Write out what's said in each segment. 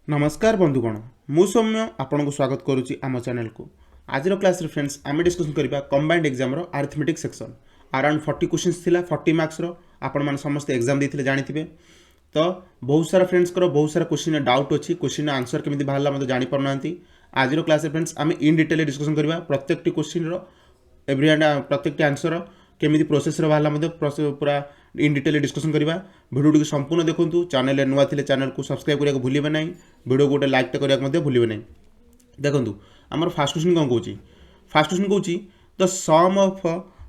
नमस्कार बंधुगण मु सौम्य आपन को स्वागत करुच्ची आम चैनल को आज क्लास फ्रेंड्स आम डिस्कसन करबा कंबाइंड एग्जाम रो अरिथमेटिक सेक्शन अराउंड 40 क्वेश्चंस थिला 40 मार्क्स रो आपण मान समस्त एग्जाम देथिले जानिथिबे। तो बहुत सारा फ्रेंड्स करो बहुत सारा क्वेश्चन डाउट अछि क्वेश्चन आंसर केमिति बाहरला मते जानि परनांती। आज क्लास फ्रेंड्स आम इन डिटेल डिस्कसन करबा प्रत्येक क्वेश्चन रो एवरी प्रत्येक आंसर केमिति प्रोसेस रो बाहरला मते पूरा इन डिटेल डिस्कसन करबा। वीडियो टी संपूर्ण देखंतु चैनल रे नुवा थिले चैनल को सब्सक्राइब करिया को भूलिबे नै वीडियो को लाइक टे करिया को भूलिबे नै। देखंतु हमर फर्स्ट क्वेश्चन कोन कहूची फर्स्ट क्वेश्चन कहूची द सम ऑफ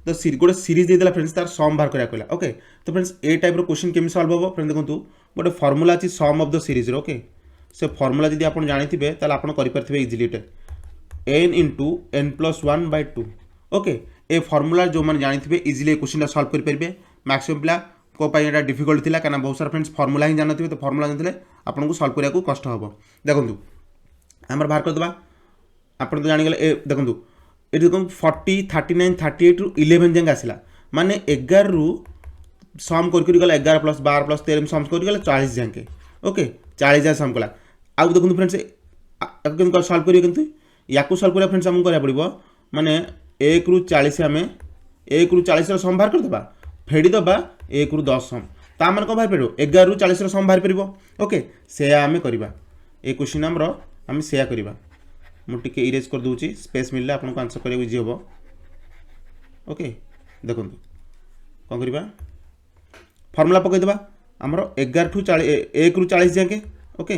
द गोटे सीरीज दे देला फ्रेंड्स तार सम बाहर करिया कहला। ओके तो फ्रेंड्स ए टाइप रो क्वेश्चन केमि सॉल्व होबो फ्रेंड देखंतु गोटे फार्मूला अछि सम ऑफ द सीरीज रो। ओके से फार्मूला जदी आपण जानिथिबे ताले आपण करि परथिबे इजीली टे n * n+1/2। ओके ए फार्मूला जो माने जानिथिबे इजीली क्वेश्चन सॉल्व करि परबे। मैक्सिमम पिला को पाई एटा डिफिकल्ट थिला काना बहुत सारा फ्रेंड्स फार्मूला ही जानथिबे तो फार्मूला जानथिले आपन को सॉल्व करिया को कष्ट हबो। देखंतु हमर बाहर कर दबा आपन तो जानि गेले ए देखंतु एठी देखम 40 39 38 रु 11 जंग आसिला माने 11 रु सम कर गला 11 + 12 + 13 सम कर गला 40 जंग। ओके 40 जा सम कला आ देखंतु फ्रेंड्स केन सॉल्व करियो किंतु याकू सॉल्व करिया फ्रेंड्स हमको करिया पड़िबो माने 1 रु 40 हमें 1 रु 40 रो सम बाहर कर दबा फेडी दबा 1 रु 10 सम ता मन को बाहर पड़ो 11 रु 40 रो सम बाहर परिबो। ओके से आमे करबा ए क्वेश्चन हमरो आमे सेया करबा मु टिके इरेज कर दूची स्पेस मिलला आपन को आंसर करियो इजी होबो। ओके देखंतु कोन करबा फार्मूला पकई दबा हमरो 11 ठू 40 1 रु 40 जाके। ओके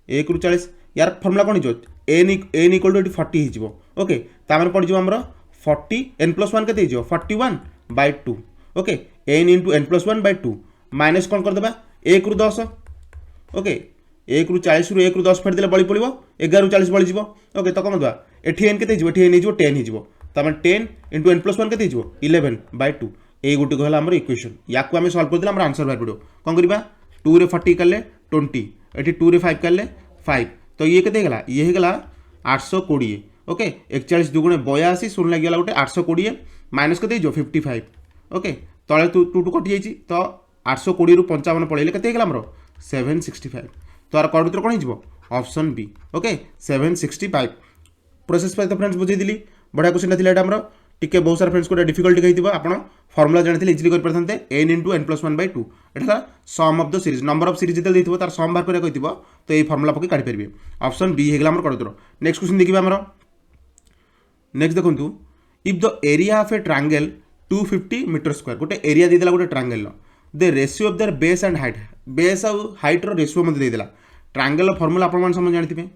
1 रु 40 यार फार्मूला कोन हिजो n = 40 हिजबो। ओके ता मन पड़ जिवो हमरो 40 n+1 केते हिजो 41/2। ओके n * n+1/2 माइनस कौन कर देबा 1 रु 10। ओके 1 रु 40 रु 1 रु 10 फेड देले बळी पड़िबो 11 रु 40 बळी जिवो। ओके तो कम दबा एठी n केते जिवो एठी n हिजो 10 हिजबो त माने 10 * n+1 केते हिजबो 11/2 ए गुटी कहला हमर इक्वेशन याकू हम सॉल्व कर देला हमर आंसर बाहर पड़ो। कोन करबा 2 रे 40 करले 20 एठी 2 रे 5 करले 5 तो ये केते गेला ये हे गेला 820। ओके 41 दुगुणे 82 सुन लाग गेला गोटे 820 माइनस केते हिजो 55। ओके तले 2 कटि जाइछि तो 820 रु 55 पळेले केते गेला हमरो 765 तो आर कौन उत्तर कौन हो ऑप्शन बी। ओके 765 प्रोसेस पे तो फ्रेंड्स बुझे दिली बढ़िया क्वेश्चन थिला एटा हमरो टिके बहुत सारा फ्रेंड्स को डिफिकल्टी कहिथिबो आपण फार्मूला जानिथिले इजीली कर परथनते n * n+1/2 एटा sum of the series number of series जते देथिबो तार सम बाहर करिया कहिथिबो तो ए फार्मूला पके काढी परबे ऑप्शन बी हे गेला हमरो कौन उत्तर। नेक्स्ट क्वेश्चन देखिबा हमरो नेक्स्ट देखंतु if the area of a triangle 250 metre square गोटे एरिया दे देला गोटे triangle the ratio of their base and height base और हाइट रो रेशियो मते दे देला ट्रायंगल रो फार्मूला आपण मान समझ जानथिबे।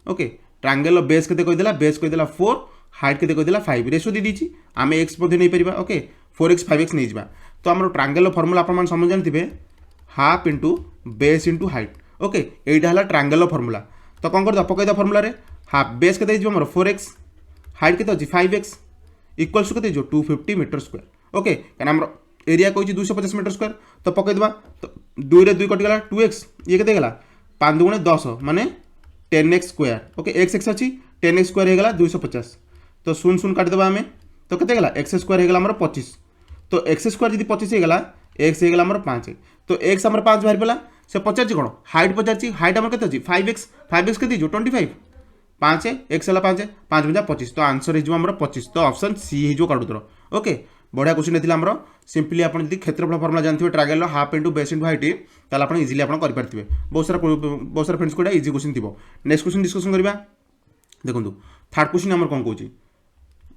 ओके ट्रायंगल रो बेस केते कहि देला बेस कहि देला 4 हाइट केते कहि देला 5 रेशियो दे दीची आमे x मध्ये नै परिबा। ओके 4x 5x नै जिबा तो हमरो ट्रायंगल रो फार्मूला आपण मान समझ जानथिबे half into base into height. Okay एटा हला ट्रायंगल रो फार्मूला तो कोन कर द पकई द फार्मूला रे हाफ बेस केते जिबो हमरो 4x हाइट केते अछि 5x इक्वल्स केते जो 250 मीटर स्क्वायर। ओके काना हमरो एरिया कहछि 250 मीटर स्क्वायर तो पकई दबा तो 2 रे 2 कटि गेला 2x ये केते गेला 5 दुगुणे 10 माने 10x स्क्वायर। ओके x अछि 10x स्क्वायर हे गेला 250 तो 0 काटि दबा हमें तो केते गेला x स्क्वायर हे गेला हमरो 25 तो x स्क्वायर जदी 25 हे गेला x हे गेला हमरो 5 तो x हमरो 5 बाहर पेला से 50 कोन हाइट 50 हाइट हमर केते अछि 5x केते जो 25 5 x हला 5 5 बजा 25 तो आंसर हे जो हमरो 25 तो ऑप्शन सी हे जो काढु दरो। ओके बढ़िया क्वेश्चन थिला हमरो सिंपली आपण जदी क्षेत्रफल फार्मूला जानथिबे triangle half into base into height ताला आपण इजीली आपण कर परथिबे बहुत सारा फ्रेंड्स कोडा इजी क्वेश्चन थिबो। नेक्स्ट क्वेश्चन डिस्कशन करबा देखंतु थर्ड क्वेश्चन हमर कोन कहूची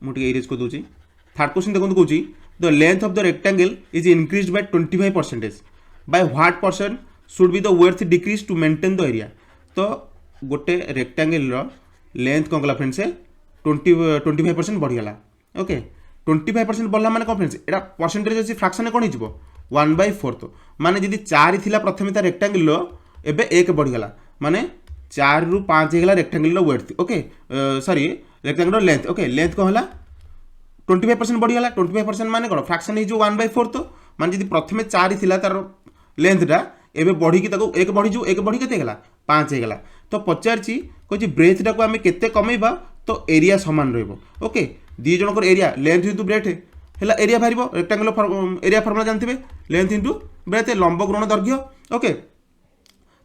मु टिके इरेज को दोची थर्ड क्वेश्चन देखंतु कहूची the length of the rectangle is increased by 25% by what percent should be the width decrease to maintain the area. तो गोटे रेक्टेंगल रो लेंथ कोन गला फ्रेंड्स 25% बढ़ी गला। ओके 25% बढ़ला माने कोन फ्रेंड्स एटा परसेंटेज अछि फ्रैक्शन कोन हिजबो 1/4 तो माने जदी 4 थिला प्रथमे ता रेक्टेंगल रो एबे 1 बढ़ी गला माने 4 रु 5 हे गला रेक्टेंगल रो विड्थ। ओके सॉरी रेक्टेंगल रो लेंथ। ओके लेंथ को हला 25% बढ़ी गला 25% माने कोन फ्रैक्शन हिजो 1/4 तो माने जदी प्रथमे 4 थिला तार लेंथ टा एबे बढ़ी की ताको 1 बढ़ी जो 1 बढ़ी केते गेला 5 हे गेला तो पचारची कोची ब्रेथ टा को हमें केते कमेबा तो एरिया समान रहइबो। ओके दी जनकर एरिया लेंथ इनटू ब्रेथ हेला एरिया भारिबो रेक्टेंगुलर एरिया फार्मूला जानथिबे लेंथ इनटू ब्रेथ लंब गुणन दैर्घ्य। ओके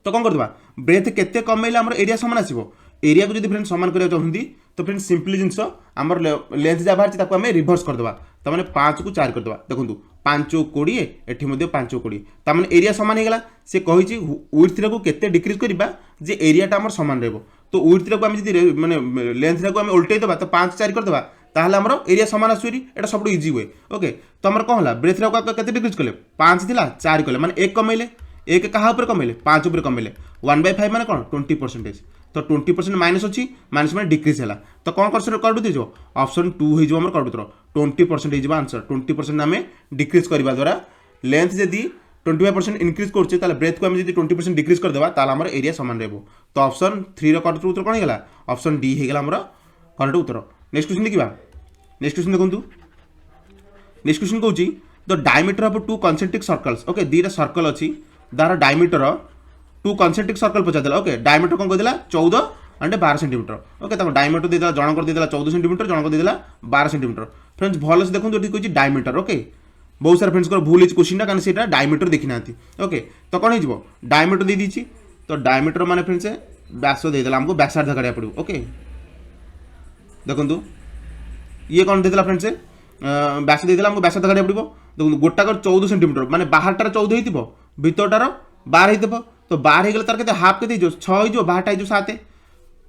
तो कौन करदे ब्रेथ केते कमेले आमर एरिया समान आसीबो एरिया को जदि फ्रेंड्स समान करिया चाहंती तो फ्रेंड्स सिंपली जिंस आमर लेंथ जा बाहर ताको आमे रिवर्स करदबा त माने 5 को 4 करदबा देखंतु 5 20 एठी मध्ये 5 20 त माने एरिया समान हे गेला से कहिछि विड्थ को केते डिक्रीज करबा जे एरिया टा आमर समान रहबो तो विड्थ को आमे जदि माने लेंथ को आमे उल्टै दबा तो 5 4 करदबा ताहले आमर एरिया समान आसुरी एटा सबटु इजी वे ओके तो आमर कोन होला ब्रेथ रा केते डिक्रीज करले 5 थिला 4 करले माने 1 कमेले 1 कहा ऊपर कमेले 5 ऊपर कमेले 1/5 माने कोन 20% तो 20% माइनस अच्छी माइनस में डिक्रीज है तो कौन कर दीजिए ऑप्शन 2 हो हमर कर 20% हो आंसर 20% आम डिक्रीज करने द्वारा लेंथ जदि 25% इनक्रीज कर ब्रेथ को आम 20% डिक्रीज करदेवा आमर एरिया सामान रहो तो ऑप्शन 3 करेक्ट उत्तर कौन होगा ऑप्शन डी होगा आमर करेक्ट उत्तर नेक्स्ट क्वेश्चन देखा नेक्स्ट क्वेश्चन देखो नेक्स्ट क्वेश्चन कौन the diameter of 2 concentric circles okay दीटा सर्कल अच्छी दार डायमीटर 2 कॉन्सेंट्रिक सर्कल पचारदेला ओके डायमीटर कौन कहला 14 एंड 12 सेंटीमीटर ओके तक डायमीटर देदेला जनकर देदेला 14 सेंटीमीटर जनकर देदेला 12 सेंटीमीटर फ्रेंड्स भल से देखो ये कह डायमीटर ओके बहुत सारा फ्रेंड्स भूल है क्वेश्चन कारण से डायमीटर देखी ना ओके तो कौन हो डायमीटर दे दी तो डायमीटर माने फ्रेंड्स व्यास देदेला हमको व्यासार्ध काढ़ा पड़ो ओके देखो ये कौन देदेला फ्रेंड्स व्यास देदेला हमको व्यासार्ध काढ़ा पड़ो देखो गोटाक 14 सेंटीमीटर माने बाहरटार 14 हो भीतरटार 12 हो तो 12 हो तार के हाफ के 6 हो बाहरटा हो 7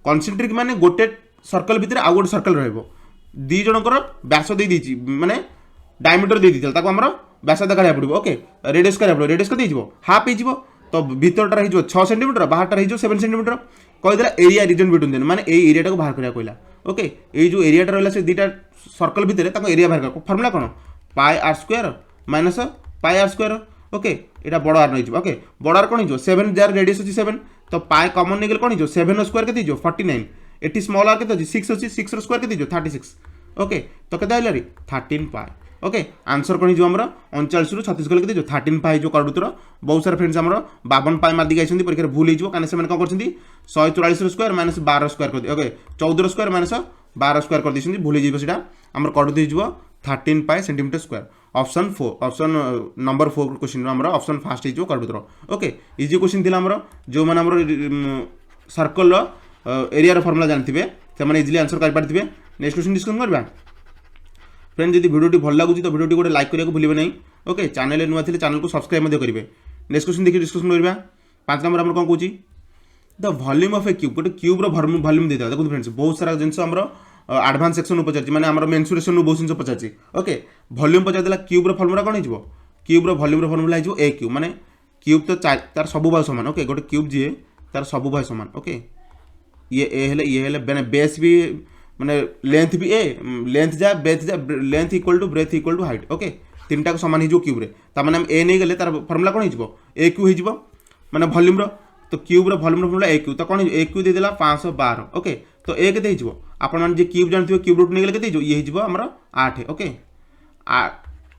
कॉन्सेंट्रिक माने गोटे सर्कल भितर आउ गोटे सर्कल रहिबो दी जनकर व्यास दे दी माने डायमीटर दे दी ताको हमर व्यासार्ध काढ़ा पड़ो ओके रेडियस काढ़ा पड़ो रेडियस के हाफ हो तो भीतरटा हो 6 सेंटीमीटर बाहरटा हो 7 सेंटीमीटर कहीदेला एरिया रिजन बिटवीन देन माने ए एरिया को बाहर करिया कहला ओके ए जो एरियाटा रहला से दीटा सर्कल भितर ताको एरिया बाहर कर फार्मूला कोन pi r square minus pi r square okay एटा बड़ आर नहीं ओके बड़ आर कौन हो 7 जार रेडियस अच्छी 7 तो पाए कमन नहीं गले कौन हो 7 स्क्वायर के 49 एटी स्मॉल आर के 6 अच्छी 6 स्क्वायर के 36 ओके तो केते आइला रे 13 पाए ओके आंसर कौन हो हमर 39 रु 36 गले के 13 पाए जो करूतर बहुत सारा फ्रेंड्स हमर 52 पाए मार दी गइसंती परीक्षा भूल हो कारण से कोन करछंती 144 स्क्वायर माइनस 12 स्क्वायर कर ओके 14 स्क्वायर माइनस 12 स्क्वायर कर दिसंती भूल हो सेटा हमर कर दी 13 पाए centimetre square option 4 option number 4 question हमर ऑप्शन फर्स्ट हो कर ओके इजी क्वेश्चन थिला हमर जो माने हमर सर्कल एरिया रो फार्मूला जानथिबे से माने इजीली आंसर कर पारथिबे नेक्स्ट क्वेश्चन डिस्कस करबा फ्रेंड जदि वीडियो भल लागुची तो वीडियो गोटे लाइक करिया भूलिबे नहीं ओके चैनल नुआ थिले चैनल को सब्सक्राइब मध्य करिवे नेक्स्ट क्वेश्चन देखि डिस्कशन करबा 5 नंबर हमर कोन कहूची the volume of a cube गोटे क्यूब रो वॉल्यूम दे दे देखो फ्रेंड्स बहुत सारा जिंस हमर एडवांस सेक्शन पचार माने हमर मेंसुरेशन बहुत जिन पचार ओके वॉल्यूम पचार देला क्यूब रो फार्मूला कोन हिजबो क्यूब रो वॉल्यूम रो फार्मूला हिजबो ए क्यूब माने क्यूब तो तार सब भाग समान ओके गोटे क्यूब जे तार सब भाग समान ओके ये हेले माने बेस भी माने लेंथ भी ए लेंथ जा length equal to breadth equal to height okay तीनटा को समान हिजबो क्यूब रे ता माने हम ए नै गेले तार फार्मूला कोन हिजबो ए क्यू हिजबो माने वॉल्यूम रो तो क्यूब रो वॉल्यूम रो फार्मूला ए क्यू तो कोन ए क्यू दे देला 512 ओके तो ए केते हिजबो आपण मान जे क्यूब जानथिबो क्यूब रूट नै गेले केते हिजबो ये हिजबो हमर 8 ओके 8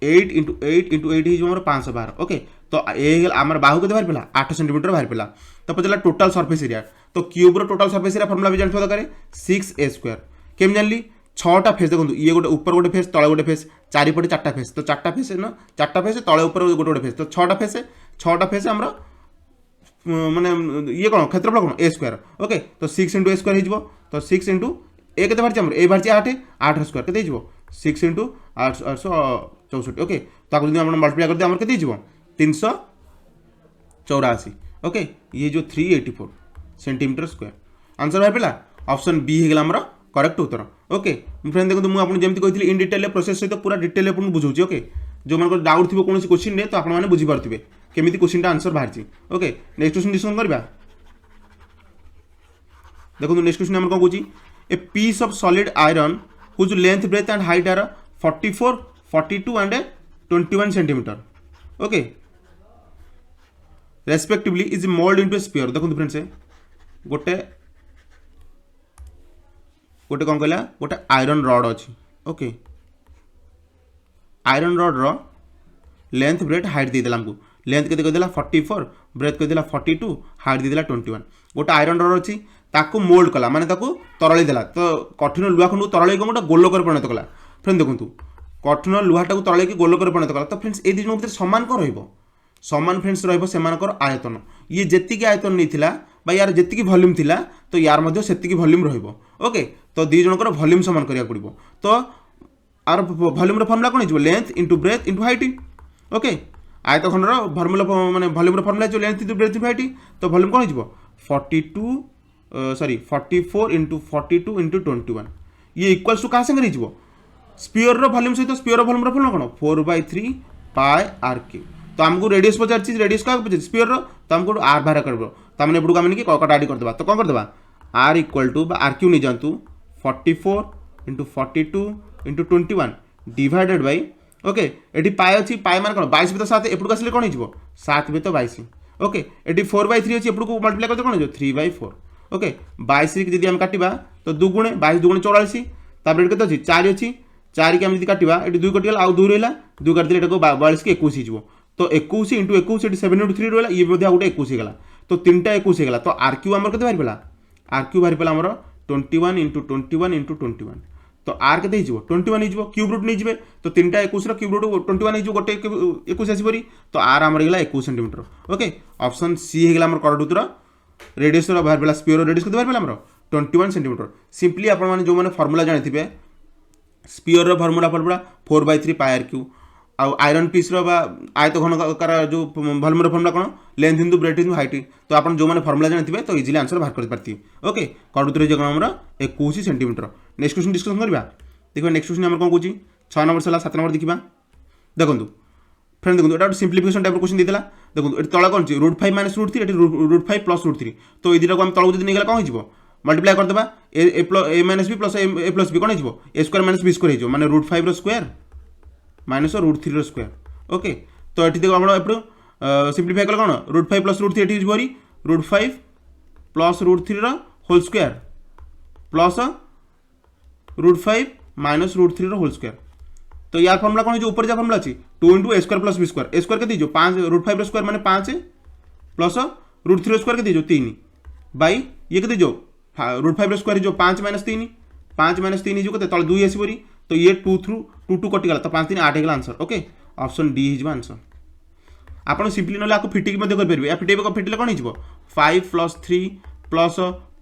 * 8 * 8 हिजबो हमर 512 ओके तो ए गेल हमर बाहु केते बाहर पेला 8 सेंटीमीटर बाहर पेला तो पचला टोटल सरफेस एरिया तो क्यूब रो टोटल सरफेस एरिया फार्मूला भी जानथो दरकार 6a² केम जानली 6टा फेस देखो ये गोटे ऊपर गोटे फेस तले गोटे फेस चारिपटे 4टा फेस तो 4टा फेस ना 4टा फेस तले ऊपर गोटे गोटे फेस तो 6टा फेस हमर माने ये कौन क्षेत्रफल कौन a² ओके तो 6 * a² हिजबो तो 6 * ए केते बारछि हमर ए बारछि 8 स्क्वायर केते हिजबो 6 * 864 ओके तो आको जदि आपण मल्टीप्लाई कर दे हमर केते हिजबो 384 ओके ये जो 384 सेंटीमीटर स्क्वायर आंसर भाई पेला ऑप्शन बी हे गेला हमर करेक्ट उत्तर ओके फ्रेंड देखो मुझे आपको जमी कही इन डिटेल प्रोसेस सहित पूरा डिटेल आपको बुझाऊँ ओके जो मन डाउट थी कौन क्वेश्चन में तो आपने बुझीपारे केमी क्वेश्चन आंसर बाहर ओके नेक्स्ट क्वेश्चन डिस्कशन करवा देखो नेक्स्ट क्वेश्चन कौन कौन a piece of solid iron whose length breadth and height are 44 42 and 21 centimetre okay respectively is mould into a sphere देखो फ्रेंड्स गोटे गोटे कौन कहला गोटे आयरन रड अच्छी ओके आयरन रड रो लेंथ ब्रेथ हाइट देदेला हमको लेंथ केते कहदेला 44 ब्रेथ कहदेला 42 हाइट देदेला 21 गोटे आयरन रड अच्छी ताको मोल्ड कला माने ताको तरळी देला तो कठिन लुहा खंड तरळी को गोटे गोलकर परिणत कला फ्रेंड देखंतु कठिन लुहाटा को तरळी की गोलकर परिणत कला तो फ्रेंड्स ए दिजन भीतर समान को रहइबो समान फ्रेंड्स रहिबो सेमानकर आयतन ये जेतिकी आयतन नैथिला बा यार जेतिकी वॉल्यूम थिला तो यार मध्ये सेतिकी वॉल्यूम रहिबो ओके तो दी जनकर वॉल्यूम समान करिया पड़िबो तो आर वॉल्यूम रो फॉर्मूला कोन हिजो length into breadth into height okay आयतखंडर फॉर्मूला माने वॉल्यूम रो फॉर्मूला जो length into breadth into height तो वॉल्यूम कोन हिजो 44 इनटू 42 इनटू 21 ये इक्वल्स टू का संगे हिजो स्फीयर रो वॉल्यूम सहित स्फीयर रो वॉल्यूम रो फॉर्मूला कोन 4/3 पाई आर क्यू तो हमको रेडियस पचार रेडियस का पचार स्फीयर रो तो हमको आर बाहर करबो त हमने एपडू कामने कि ककटा ऐड कर देबा तो कोन कर देबा R equal to R cube नै जानतु 44 into 42 into 21 divided by okay एटी पाई अछि पाई मान कोन 22 भी तो 7 एपडू आसले कोन हिजबो 7 भी तो 22 ओके एटी 4/3 अछि एपडू को मल्टीप्लाई करते कोन हिजो 3/4 ओके 22 के जदी हम काटिबा तो दुगुणे 22 दुगुणे 44 तापर एट केते अछि 4 अछि 4 के हम जदी काटिबा एटी 2 कटिगला आ 2 रहला 2 काट दिले एटाको 42 के 21 हिजबो तो 21 इंटू 21 एटी 7 इंटू 3 रहला ये भी गोटे 21 हेगला तो तीनटा 21 हेगला तो आर क्यू हमर केते बाहर पला आर क्यू बाहर पला हमर 21 इंटू 21 इंटू 21 तो आर केते हिजबो 21 हिजबो क्यूब रूट नै जिवे तो तीनटा 21 रो क्यूब रूट 21 हिजबो गोटे 21 आसीबरी तो आर हमर हेगला 21 सेंटीमीटर ओके ऑप्शन सी हेगला हमर करेक्ट उत्तर रेडियस रो बाहर पला स्फीयर रेडियस केते बाहर पला हमर 21 सेंटीमीटर सिंपली आपण माने जो माने फार्मूला जानिथिबे स्फीयर रो formula 4/3 pi are cube iron piece रो आयत घनकार जो वॉल्यूम रो फॉर्मूला कोन length into breadth into height तो आपण जो माने फार्मूला जानिथिबे तो इजीली आंसर बाहर कर पारती ओके करेक्ट उत्तर जे हमर 21 सेंटीमीटर नेक्स्ट क्वेश्चन डिस्कशन करबा देखो नेक्स्ट क्वेश्चन हमर कोन कहूची 6 नंबर सला 7 नंबर देखिबा देखंतु फ्रेंड देखंतु एटा सिंपलीफिकेशन टाइप क्वेश्चन देला देखंतु एटा तळा कोन छि √5 - √3 एटा √5 + √3 तो ए दिरा को हम तळो जदी नेगला कोन हिजबो मल्टीप्लाई कर देबा a - b + a + b कोन हिजबो a स्क्वायर - b स्क्वायर हिजबो माने √5 रो स्क्वायर माइनस √3 रो स्क्वायर ओके तो एठी देखो आपण एपडो सिंपलीफाई कला कोन √5 + √3 एठी हिजबोरी √5 + √3 रो होल स्क्वायर प्लस √5 - √3 रो होल स्क्वायर तो यार फार्मूला कोन जो ऊपर जा फार्मूला अछि 2 * a square + b square a square के दीजो 5 √5 रो स्क्वायर माने 5 प्लस √3 रो स्क्वायर के दीजो 3 बाई ये के दीजो √5 रो स्क्वायर जो 5 - 3 5 - 3 जो कते तळ 2 आसीबोरी तो ये 2 थ्रू 2 2 कटि गला तो 5 3 8 हेगला आंसर ओके ऑप्शन डी हिजबा आंसर आपण सिंपली नले आको फिटिक मध्ये कर परबे या फिटेबे को फिटिले कोन हिजबो 5 + 3 +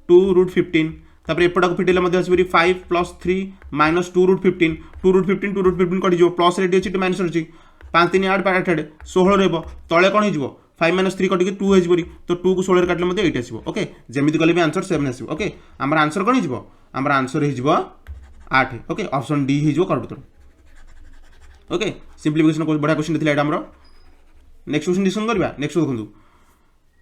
2 √15 तापर एपडा को फिटिले मध्ये आसीबरी 5 + 3 - 2 √15 2 √15 कटि जो प्लस रेडी अछि माइनस अछि 5 3 8 8 8 16 रहबो तळे कोन हिजबो 5 - 3 कटि 2 हिजबरी तो 2 को 16 रे काटले मध्ये 8 आसीबो ओके जेमिति कले भी आंसर 7 आसीबो ओके हमर आंसर कोन हिजबो हमर आंसर हिजबो 8 ओके ऑप्शन डी हिजबो करेक्ट उत्तर ओके सिंपलीफिकेशन को बडा क्वेश्चन दिला एटा हमरो नेक्स्ट क्वेश्चन डिस्कशन करबा नेक्स्ट देखंतु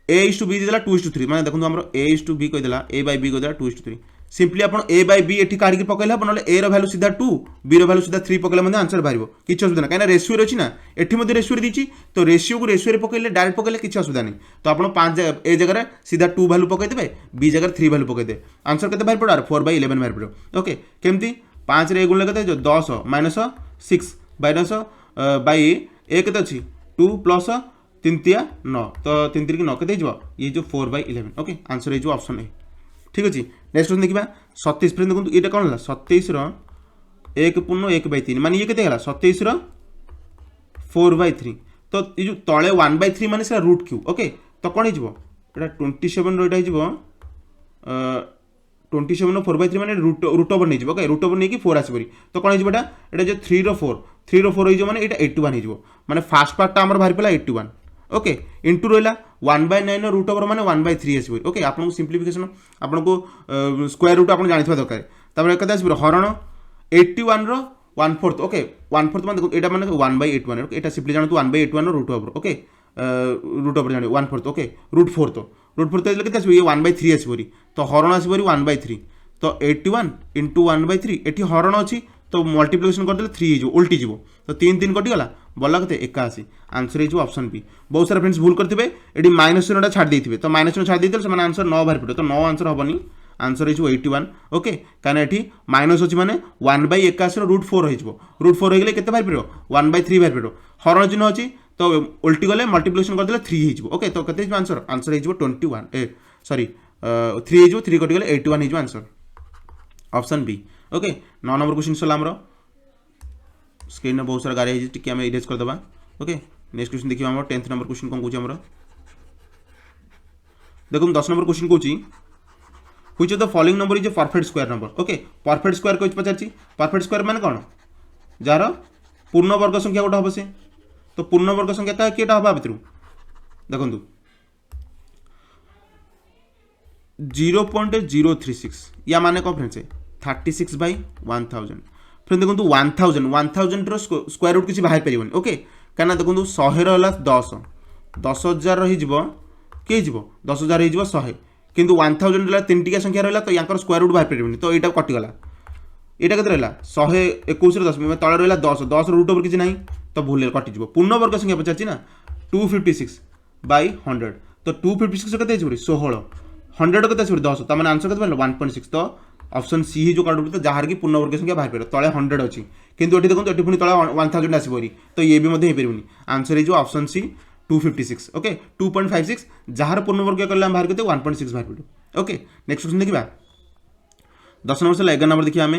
a/b देला 2:3 माने देखंतु हमरो a/b कहि देला a/b कहि देला 2:3 सिंपली आपण a/b एठी काढी के पकैला बनले a रो वैल्यू सीधा 2 b रो वैल्यू सीधा 3 पकैला मध्ये आंसर बाहिबो किछ असुविधा ना काइना रेशियो रे अछि ना एठी मध्ये रेशियो रे दिछि तो रेशियो को रेशियो रे पकैले डायरेक्ट पकैले किछ असुविधा नहीं तो आपण 5 a जगह रे सीधा 2 वैल्यू पकै देबे b जगह रे 3 वैल्यू पकै दे आंसर केते बाहिर पड़ार 4/11 बाहिर पड़ो ओके केमती 5 रे गुण केते जो 10 - 6 माइनस बाई ए केते अछि 2 + 3 * 9 तो 3 3 9 केते हिजबो ये जो 4/11 ओके आंसर हिजबो ऑप्शन ए ठीक अछि नेक्स्ट क्वेश्चन देखिबा 27 फ्रेंड देखंतु एटा कोन हला 27 रो 1/1/3 माने ये केते हला 27 रो 4/3 तो ये जो तळे 1/3 माने से रूट क्यू ओके तो कोन हिजबो एटा 27 रो एटा हिजबो 27 रो 4/3 माने रूट ओवर नै जिवो ओके रूट ओवर नै कि 4 आसीबरी तो कोन हिजबो एटा जो 3 रो 4 हिजबो माने एटा 81 हिजबो माने फर्स्ट पार्ट ता हमर भारी पला 81 ओके इंटू रहला 1/9 रूट ओवर माने 1/3 आसीबो ओके आपन को सिंपलीफिकेशन आपन को स्क्वायर रूट आपन जानिथबा दरकार तापर कते आसीबो हरण 81 रो 1/4 ओके 1/4 माने देखो एटा माने 1/81 ओके एटा सिंपली जानतु 1/81 रो root over okay root over जानि 1/4 ओके √4 तो √4 तो केते आसीबो ये 1/3 आसीबोरी तो हरण आसीबोरी 1/3 तो 81 * 1/3 एठी हरण अछि तो मल्टीप्लिकेशन कर देले 3 हिजो उल्टी जिवो तो 3 3 कटि गला बोला कते 81 आंसर हिजो ऑप्शन बी बहुत सारा फ्रेंड्स भूल करथिबे एडी माइनस चिन्हटा छाड़ देथिबे तो माइनस चिन्ह छाड़ देथिले से माने आंसर 9 बाहर पड़ो तो 9 आंसर हबनी आंसर हिजो 81 ओके काना एठी माइनस अछि माने 1/81 रो √4 हिजबो √4 हो गेले केते बाहर पड़ो 1/3 बाहर पड़ो हरण चिन्ह अछि तो उल्टी गले मल्टीप्लिकेशन कर देले 3 हिजबो ओके तो कते हिजबो आंसर आंसर हिजबो 21 सॉरी 3 हिजबो 3 कटि गले 81 हिजबो answer option B okay 9 number question सला हमरो स्क्रीन में बहुत सारा गाड़ी है टिके हमें इरेज कर दबा ओके नेक्स्ट क्वेश्चन देखिए आम 10th नंबर क्वेश्चन कौन कौन आम देखो 10 नंबर क्वेश्चन कौन which of the following number is a perfect square number okay perfect square कौन पचार परफेक्ट स्क्वायर माने कौन जार पूर्ण वर्ग संख्या गोटे हम से तो पूर्ण वर्ग संख्या किएटा हम भितर देखो 0.036 या माने कौन फ्रेंड्स 36/1000 फ्रेंड देखो 1000 स्क्वायर रूट किसी बाहर पारे ओके कहीं देखो 100 रहा 10 10,000 रही किए 10,000 हो 100 किंतु 1000 रहा 3 टिका संख्या रहा तो यहाँ स्क्वायर रूट बाहर पारे तो यहाँ कटिगला यहाँ के रहा 121 10 तले रहा 10 10 रूट ओवर किसी ना तो भूल कटिज पूर्ण वर्ग संख्या पचार ना 256/100 तो 256 के 16 100 के 10 तो मैंने आंसर के 1.6 तो ऑप्शन सी ही जो कार्ड तो जहाँ की पूर्ण वर्ग संख्या बाहर पार तले 100 अच्छी किंतु ये देखो ये पुणी तले 1000 आसपरी तो ये भी पारे आंसर हो ऑप्शन सी 256 ओके 2.56 जहाँ पूर्ण वर्ग कले बाहर करते 1.6 बाहर पड़ो ओके नेक्स्ट क्वेश्चन देखा 10 नंबर से 11 नंबर देखिए आम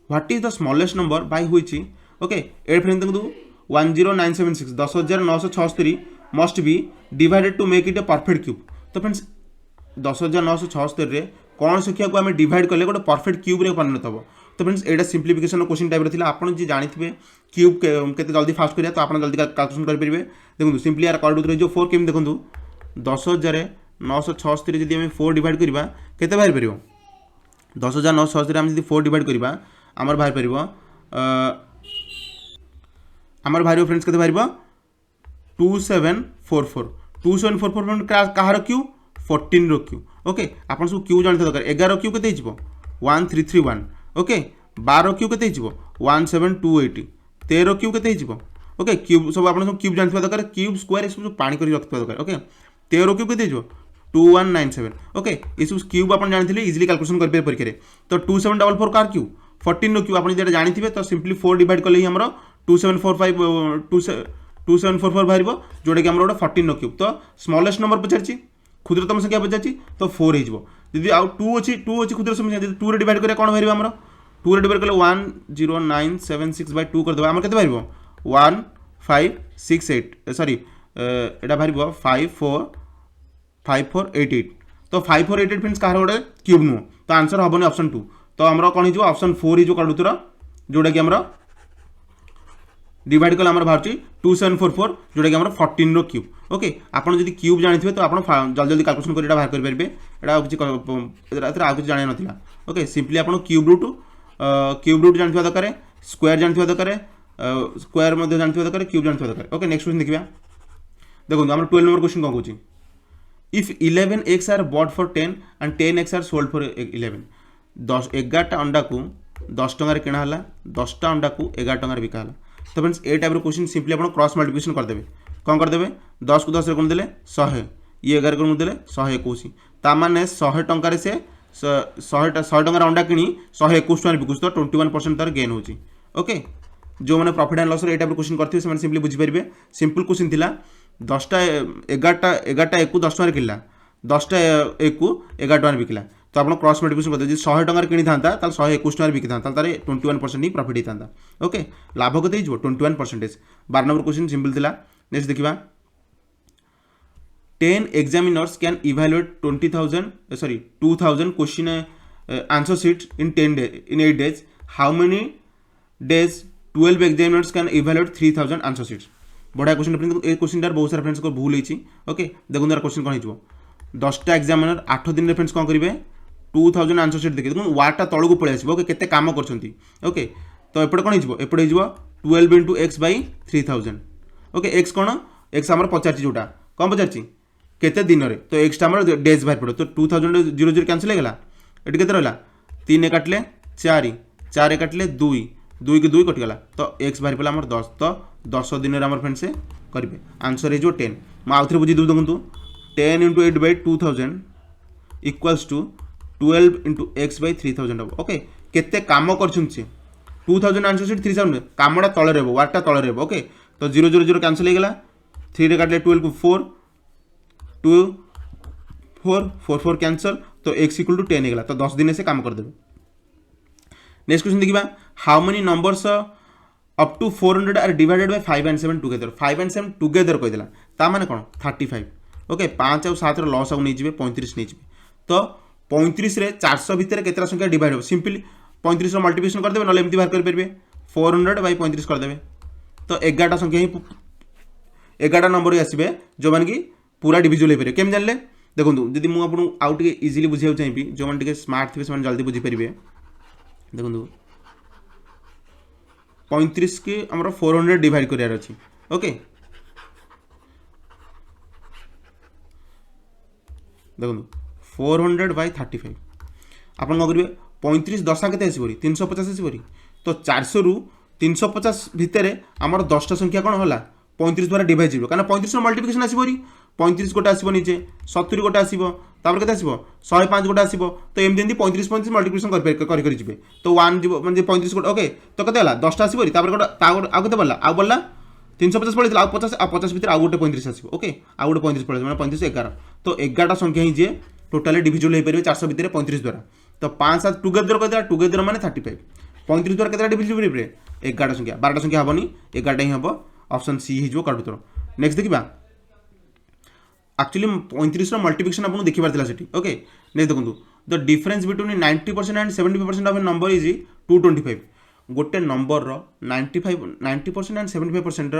what is the smallest number by which okay एट फ्रेंड देखो 10976 10,976 must be divided to make it a perfect cube तो फ्रेंड्स 10,976 कौन संख्या को आम डिवाइड कले गोटे परफेक्ट क्यूब रे परिणत हम तो फ्रेंड्स एटा सिंप्लिफिकेशन क्वेश्चन टाइप रहा आप जी जानते क्यूब के जल्दी फास्ट करिया तो आप जल्दी कैलकुलेशन करेंगे देखो सिंपली यार कॉर्ड जो 4 केमी देखो 10,976 जब आम 4 डिवाइड करवा केते बाहर पार 10,976 आम जब 4 डिवाइड करवा आमर बाहर पार आमर बाहर फ्रेंड्स के बाहर 2744 2744 कहार क्यू 14 रो क्यू ओके आप सब क्यू जानते दरकार 11 क्यू के 1331 ओके 12 क्यू के 17280 13 क्यू के ओके क्यूब सब आप क्यूब जानते दरकार क्यूब स्क्वायर सब पानी कर रखा दरकार ओके 13 क्यू के 2197 ओके ये सब क्यूब आप जानते इजिली कैलकुलेशन करेंगे परीक्षा तो 2744 कार क्यू 14 रो क्यू आप जानते तो सिंपली 4 डिवाइड कले ही 2744 बाहर जोटा कि आम गोटे 14 रो क्यूब तो स्मॉलेस्ट नंबर पचार क्षुद्रतम संख्या पचार तो 4 हो आउ 2 अच्छी क्षुद्र संख्या 2 डिवाइड करें कौन बाहर आम 2 डिवाइड कले 10976/2 करदे आम के बाहर 1568 सॉरी एटा बाहर 5488 तो 5488 फ्रेंड्स कहार गोटे क्यूब नुह तो आंसर हेनी ऑप्शन 2 तो आम कौन हो ऑप्शन 4 हो काढ़ुतर जोटा कि आम डिवाइड कले आम बाहर 2744 जोटा कि आम 14 रो क्यूब ओके आपड़ जब क्यूब जानते तो आप जल्दी जल्दी कैलकुलेशन कर बाहर करेंगे यहाँ किसी जाना ना ओके सिंपली आप क्यूब रूट जानते दरकार स्क्वायर जानते दरकार स्क्वायर जानते दरकार क्यूब जानते दरकार ओके नेक्स्ट क्वेश्चन देखा देखो आम 12 नंबर क्वेश्चन कौन कौन if 11 eggs are bought for 10 and 10 eggs are sold for 11 11टा अंडा को 10 टंकार किणाला 10टा अंडा को 11 टंकार बिकाला तो फ्रेंड्स ए टाइप क्वेश्चन सिंपली आप क्रॉस मल्टिप्लिकेशन करदे कौन करदे 10 को 10 गुण देले 100 ये 11 गुण देले 121 ताने 100 टंकार से 100 टंकार अंडा किणी 121 टंकार बिकुछ तो 21% तार गेन होची ओके जो मैंने प्रॉफिट एंड लॉस रे टाइप क्वेश्चन करथिबे से सिंपली बुझी पारिबे सिंपल क्वेश्चन थिला 10टा 11टा एक को 10 टंकार किला 10टा एक को 11 टंकार बिकला तो आप क्रॉस मल्टिप्लिकेशन करते 100 टंकार किनी था 121 टंकार बिकी था 21% ही प्रॉफिट ही था ओके लाभ के 21% 12 नंबर क्वेश्चन सिंपल थिला नेक्स्ट देखिबा 10 examiners can evaluate 2000 question answer sheets in 8 days how many days 12 examiners can evaluate 3000 answer sheets बढ़िया क्वेश्चन फ्रेंड्स ए क्वेश्चन टार बहुत सारा फ्रेंड्स को भूल होती ओके देखो यार क्वेश्चन कौन हो 10टा एग्जामिनर 8 दिन में फ्रेंड्स कौन करेंगे 2000 आंसर सीट देखिए देखो वार्डटा तलू पलि आसो ओके केते काम कर ओके तो एपटे कौन हो एपटे हो 12 into x/3000 ओके एक्स कौन एक्स आम पचार जोटा कौन पचार केते दिन रे तो एक्सटा आम डेज बाहर पड़ो तो 2000 0 0 कैंसिल होगा ये केते रहा 3 काटिले 4 4 काटिले 2 2 की 2 कटिगला तो एक्स बाहर पड़ा आम 10 तो 10 दिन में फ्रेंड्स करेंगे आंसर हो 10 मुझे आउ थे बुझी दूँ देखो 10 into 8/2000 equals to 12 into x/3000 हम ओके केते काम कर 2000 आंसर सीट 3000 कामटा तले रहा वार्डटा तले रहा ओके तो 0 0 0 कैंसिल होगा 3 काटिले 12 को 4 2 4 4 4 कैंसल तो x इक्वल टू 10 होगा तो 10 दिन से काम करदे नेक्स्ट क्वेश्चन देखिबा how many numbers up to 400 are divided by 5 and 7 together 5 and 7 together कहीदेला ता माने कौन 35 ओके 5 और 7 लॉस आउ नहीं जी 35 नहीं जी तो 35 रे 400 भितर केतरा संख्या डिवाइड हो सिंपली 35 मल्टीप्लिकेशन कर देबे नले एमती बाहर कर परबे 400 बाय 35 कर देबे तो 11टा संख्या ही 11टा नंबर ही आसबे जो मान की पूरा डिविजल हो पारे केम जानले देखो जदि मु आपन आउ टिके इजीली बुझिया चाहिबी जो मान टिके स्मार्ट थिबे से जल्दी बुझी परिबे देखो 35 के हमर 400 डिवाइड करियार अछि ओके देखो 400 बाय 35 आपन को करिवे 35 दशा केते आसीबरी 350 आसीबरी तो 400 रु 350 भितर हमर 10टा संख्या कोन होला 35 द्वारा डिवाइड जीव कारण 35 मल्टीप्लिकेशन आसीबरी 35 गोटे आसीबो नीचे 70 गोटे आसीबो तापर केते आसीबो 105 गोटे आसीबो तो एम जेंती 35 मल्टीप्लिकेशन कर जिवे तो 1 जीव म्हणजे 35 गोटे ओके तो केते होला 10टा आसीबरी तापर गोटे आ केते बोलला 350 पड़ेगा आ 50 भर आउ गोटे 35 आसो ओके आउ गोटे 35 पड़े मैंने 35 11 तो 11टा संख्या ही जी टोटाली डिविजल हो पारे 400 भितर 35 द्वारा तो 5 7 टुगेदर कर टुगेदर माने 35 35 द्वारा केतटा डिविजल हो पारे 11टा संख्या 12टा संख्या हेनी 11टा ही हम ऑप्शन सी हो काट उत्तर नेक्स्ट देखा एक्चुअली 35 मल्टीप्लिकेशन आपको देखी पार्थिला सेठी ओके नेक्स्ट देखो the difference between 90% and 75% of A number is 225 गोटे नंबर 90% एंड 75%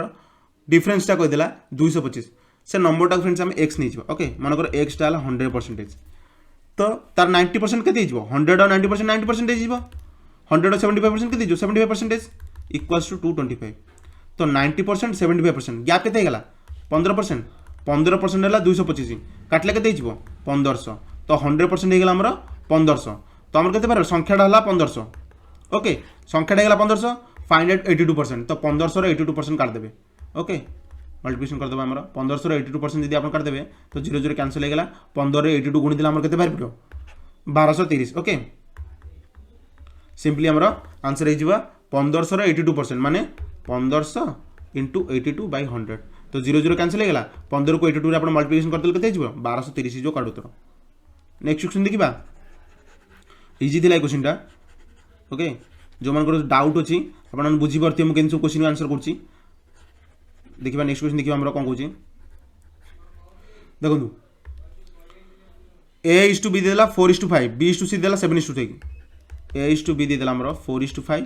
डिफरेंसटा कहीदेला 225 से नंबरटा फ्रेंड्स आम एक्स नहीं ओके मनकर एक्सटा 100% तो तार 90% के 100 और 90% 90% 100 और 75% के 75% इक्वल्स टू 225 तो 90% 75% गैप के 15% 15% है 225 काटले के 1500 तो 100% होगा आमर 1500 तो आमर के संख्याटा है 1500 ओके संख्याटा है 1500 फाइंड एट 82% तो 1500 82% काटदेवे ओके मल्टीप्लिकेशन करदेवे आमर 1500 82% जब आप काटदेवे तो 0 0 कैंसल होगा 15 82 गुणी आमर के बाहर पड़ो 1230 ओके सिंपली आमर आंसर हो 1500 82% माने 1500 इंटू 82/100 तो 0 0 कैंसल होगा 15 को 82 आप मल्टीप्लिकेशन करदे के 1230 जो काट उत्तर नेक्स्ट क्वेश्चन देखा इजी थी क्वेश्चन टा ओके जो मन डाउट अच्छी आप बुझीपारे मुझे सब क्वेश्चन आंसर करुँची देखा नेक्स्ट क्वेश्चन देखिए कौन कौन देखो ए इज टू बी देला 4:5 बी इज टू सी देला 7:3 ए इज टू बी देला 4:5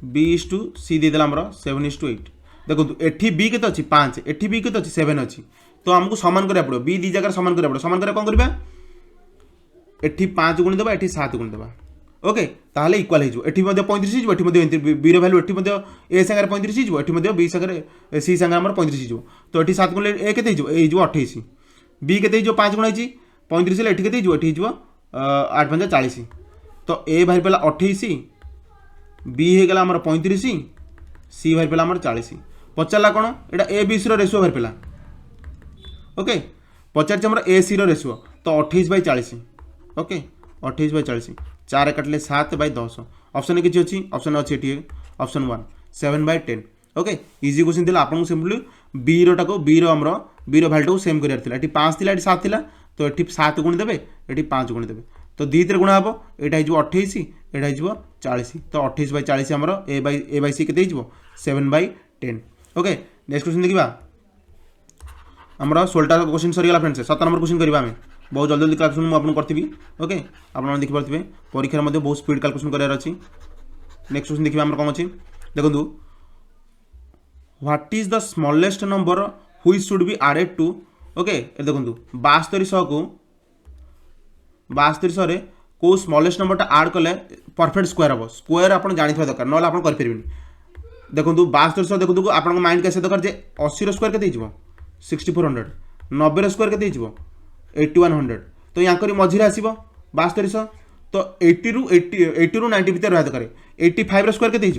बी इज टू सी देला 7:8 देखो एठी बी के अच्छी 5 एठी बी के अच्छी 7 अच्छी तो आमको सामान करा पड़ो बी दी जगह सामान करा पड़ो सामान करा कौन करबा एठी 5 गुणी देबा एठी 7 गुणी देबा ओके ताहले इक्वल हो एठी मध्ये 35 हो एठी मध्ये बी रो वैल्यू एठी मध्ये ए संगे 35 हो एठी मध्ये बी संगे सी संगे हमर 35 हो तो एठी 7 गुणी ए केते हो ए जो 28 बी केते हो 5 गुणा 35 एठी केते हो एठी हो 8 5 40 तो ए बाहर पला 28 बी हो गला हमर 35 सी बाहर पला हमर 40 पचारला कौन एटा ए बी सी रेशियो बाहर पला ओके पचार हमर ए सी रेशियो तो 28/40 ओके 28/40 4 काटले 7/10 ऑप्शन किसी अच्छी ऑप्शन अच्छी ऑप्शन 1 7/10 ओके इजी क्वेश्चन थी आपको सिंपली बी रोटा को बी रमर बी रैल्यू को सेम करार 5 थी 7 थी तो ये 7 गुणी देवे ये 5 गुणी देवे तो 2 गुणा हम यहाँ हो 28 यहाँ हो 40 तो 28/40 आमर ए बाई सी के 7/10 ओके नेक्स्ट क्वेश्चन देखा आमर 16टा क्वेश्चन सरीगला फ्रेंड्स 7 नंबर क्वेश्चन करवा आम बहुत जल्दी जल्दी क्लास मुझे करी ओके आपने देखिपे परीक्षा में बहुत स्पीड कैलकुलेशन करार अच्छी नेक्स्ट क्वेश्चन देखिए कौन अच्छी देखो what is the smallest number which should be added to okay देखो 7200 को 7200 को स्मॉलेस्ट नंबरटा आड कले परफेक्ट स्क्वायर हम स्क्वायर आप जानी दरकार ना आप करें देखो 7200 देखो आप माइंड कैसे दरकार जे 80 स्क्वायर के 6400 90 स्क्वायर के 8100 तो यहाँ मझे आसो 7200 तो 80 रू 90 भितर रहा दरकार 85 स्क्वायर के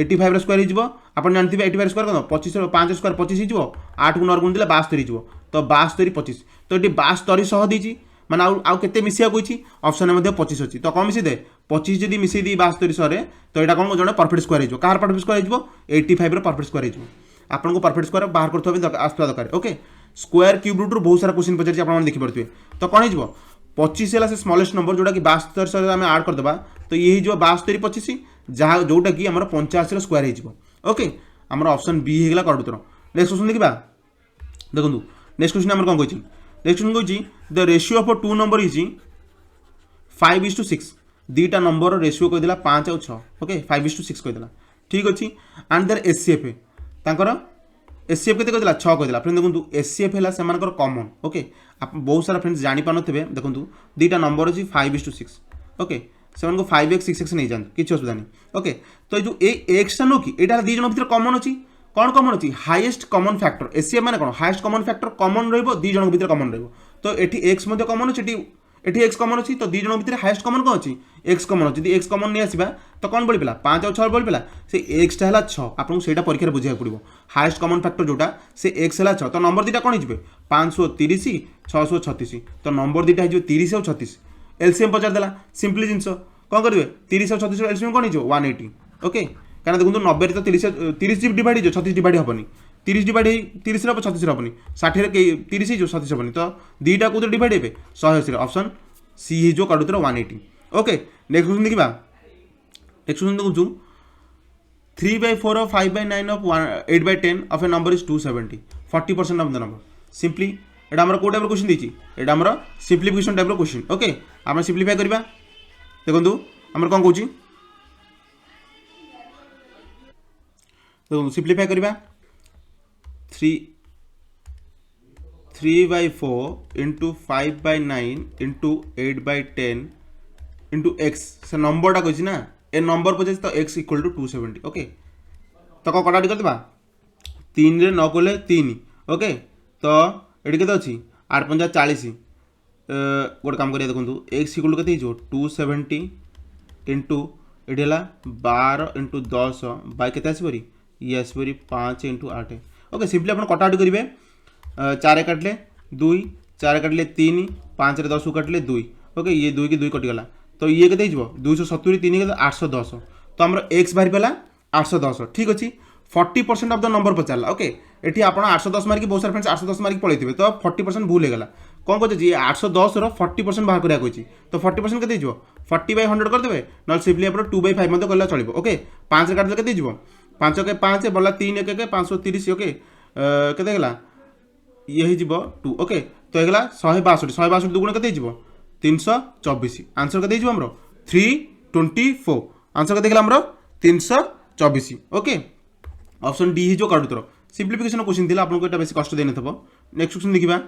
85 स्क्वायर हो आप जानते हैं 85 स्क्वायर कौन 25 5 स्क्वायर 25 हो 8 को 9 गुण देले 72 हो तो 72 25 तो ये 72 सह दी माने आउ केते मिसिया कोइछि ऑप्शन में 25 अछि तो कौन मिसी दे 25 जदि मिसी दी 72 सरे तो यहाँ कौन जड़े परफेक्ट स्क्वायर हो कार परफेक्ट स्क्वायर हो 85 परफेक्ट स्क्वायर हो आपको परफेक्ट स्क्वायर बाहर कर आसवा दरकार ओके स्क्वायर क्यूब रूट बहुत सारा क्वेश्चन पचार आप देखिपे तो कौन हो 25 है से स्मॉलेस्ट नंबर जोटा कि 72 आम आड करदे तो ये हो 72 25 जहाँ जोटा कि आम 85 स्क्वायर हो ओके आमर ऑप्शन बी होगा करेक्ट उत्तर। नेक्स्ट क्वेश्चन देखा देखो नेक्स्ट क्वेश्चन आम कौन कही नेक्स्ट क्वेश्चन कही the ratio of two numbers is 5:6 दुईटा नंबर रेशियो कहीदेला 5 और 6 ओके 5:6 कहीदेला ठीक अच्छे एंड देयर एचसीएफ तांकर एचसीएफ के 6 कहीदेला फ्रेंड देखो एचसीएफ है से कमन ओके आप बहुत सारा फ्रेंड्स जापारे देखो दुईटा नंबर अच्छी 5:6 ओके से 5x 6x नहीं जान किसी असुविधा नहीं ओके तो जो एक्सटा नो कि यहाँ दी जन भर कमन अच्छी कौन कमन अच्छी हाईएस्ट कमन फैक्टर एचसीएफ माने कौन हाईएस्ट कमन फैक्टर कमन रही दी जन भर कमन रही तो ये एक्स कमन अच्छी एटी एक्स कमन अच्छी तो दी जन भर हाईएस्ट कमन कौन अच्छी एक्स कमन अच्छी एक्स कमन नहीं आसवा तो कौन बढ़ी पाला 5 और 6 बढ़ी पाला से एक्सटा है 6 आपको से परीक्षा बुझा पड़ो हाईएस्ट कमन फैक्टर जोटा से एक्स है 6 तो नंबर दुटा कौन हो 530 636 तो नंबर दुटा हो 30 और 36 एलसीएम पचारदेला सिंपली जिनस कौन करेंगे 30 और 36 एलसीएम कौन हो 180 ओके क्या देखो 90 तो 30 डिवाइड हो 36 डिवाइड हेनी 30 डिवाइड 30 हम 36 हेनी 60 30 हो 36 हेनी तो दुईटा कौन डिवाइड हे 180 ऑप्शन सी हो करेक्ट उत्तर 180 ओके नेक्स्ट क्वेश्चन देखा नेक्स्ट क्वेश्चन देखु 3/4 of 5/9 of 8/10 of a number is 270 40% of the number simply एटा हमर को टाइप क्वेश्चन दीची एटा हमर सिंप्लिफिकेशन टाइप क्वेश्चन ओके हम सिंप्लिफाई करबा देखो हमर कोन कहूची देखो सिंप्लिफाई करबा 3/4 into 5/9 into 8/10 into x से नंबरटा कहछि ना ए नंबर पचे तो x इक्वल टू 270 ओके तो कौन कटाटी करदेबा 3 रे न कले 3 ओके तो ये के अच्छी 8 5 40 गोटे काम करिए देखो एक्स इक्वल के 270 इंटू ये 12 इंटू 10 बै के आसपरी ये आसपरी 5 इंटू 8 ओके सिंपली आप कटाकटी करेंगे 4 काटिले 2 4 काटिले 3 5 रे 10 काटिले 2 ओके ये 2 की 2 कटिगला तो ये के 270 3 के 810 तो आम एक्स बाहरी पाला 810 ठीक अच्छे 40% ऑफ द नंबर पचारा ओके ये आप 810 मारिक बहुत सारे फ्रेंड्स 810 मारिक पड़े तो 40% भूल होगा कौन कहे 810 40% बाहर करा तो 40% के 40/100 करदे ना सिंपली आप 2/5 कला चलो ओके 5 रे काटिले के 5 के 5 बोला 3 1 530 ओके के ये हो 2 ओके तो ये 162 162 दुगुण के 324 आंसर के आमर 324 आंसर के आमर 324 ओके ऑप्शन डी जो करेक्ट उत्तर सिंप्लिफिकेशन क्वेश्चन थी आपको ये बेस कष्ट देन थो नेक्स्ट क्वेश्चन देखा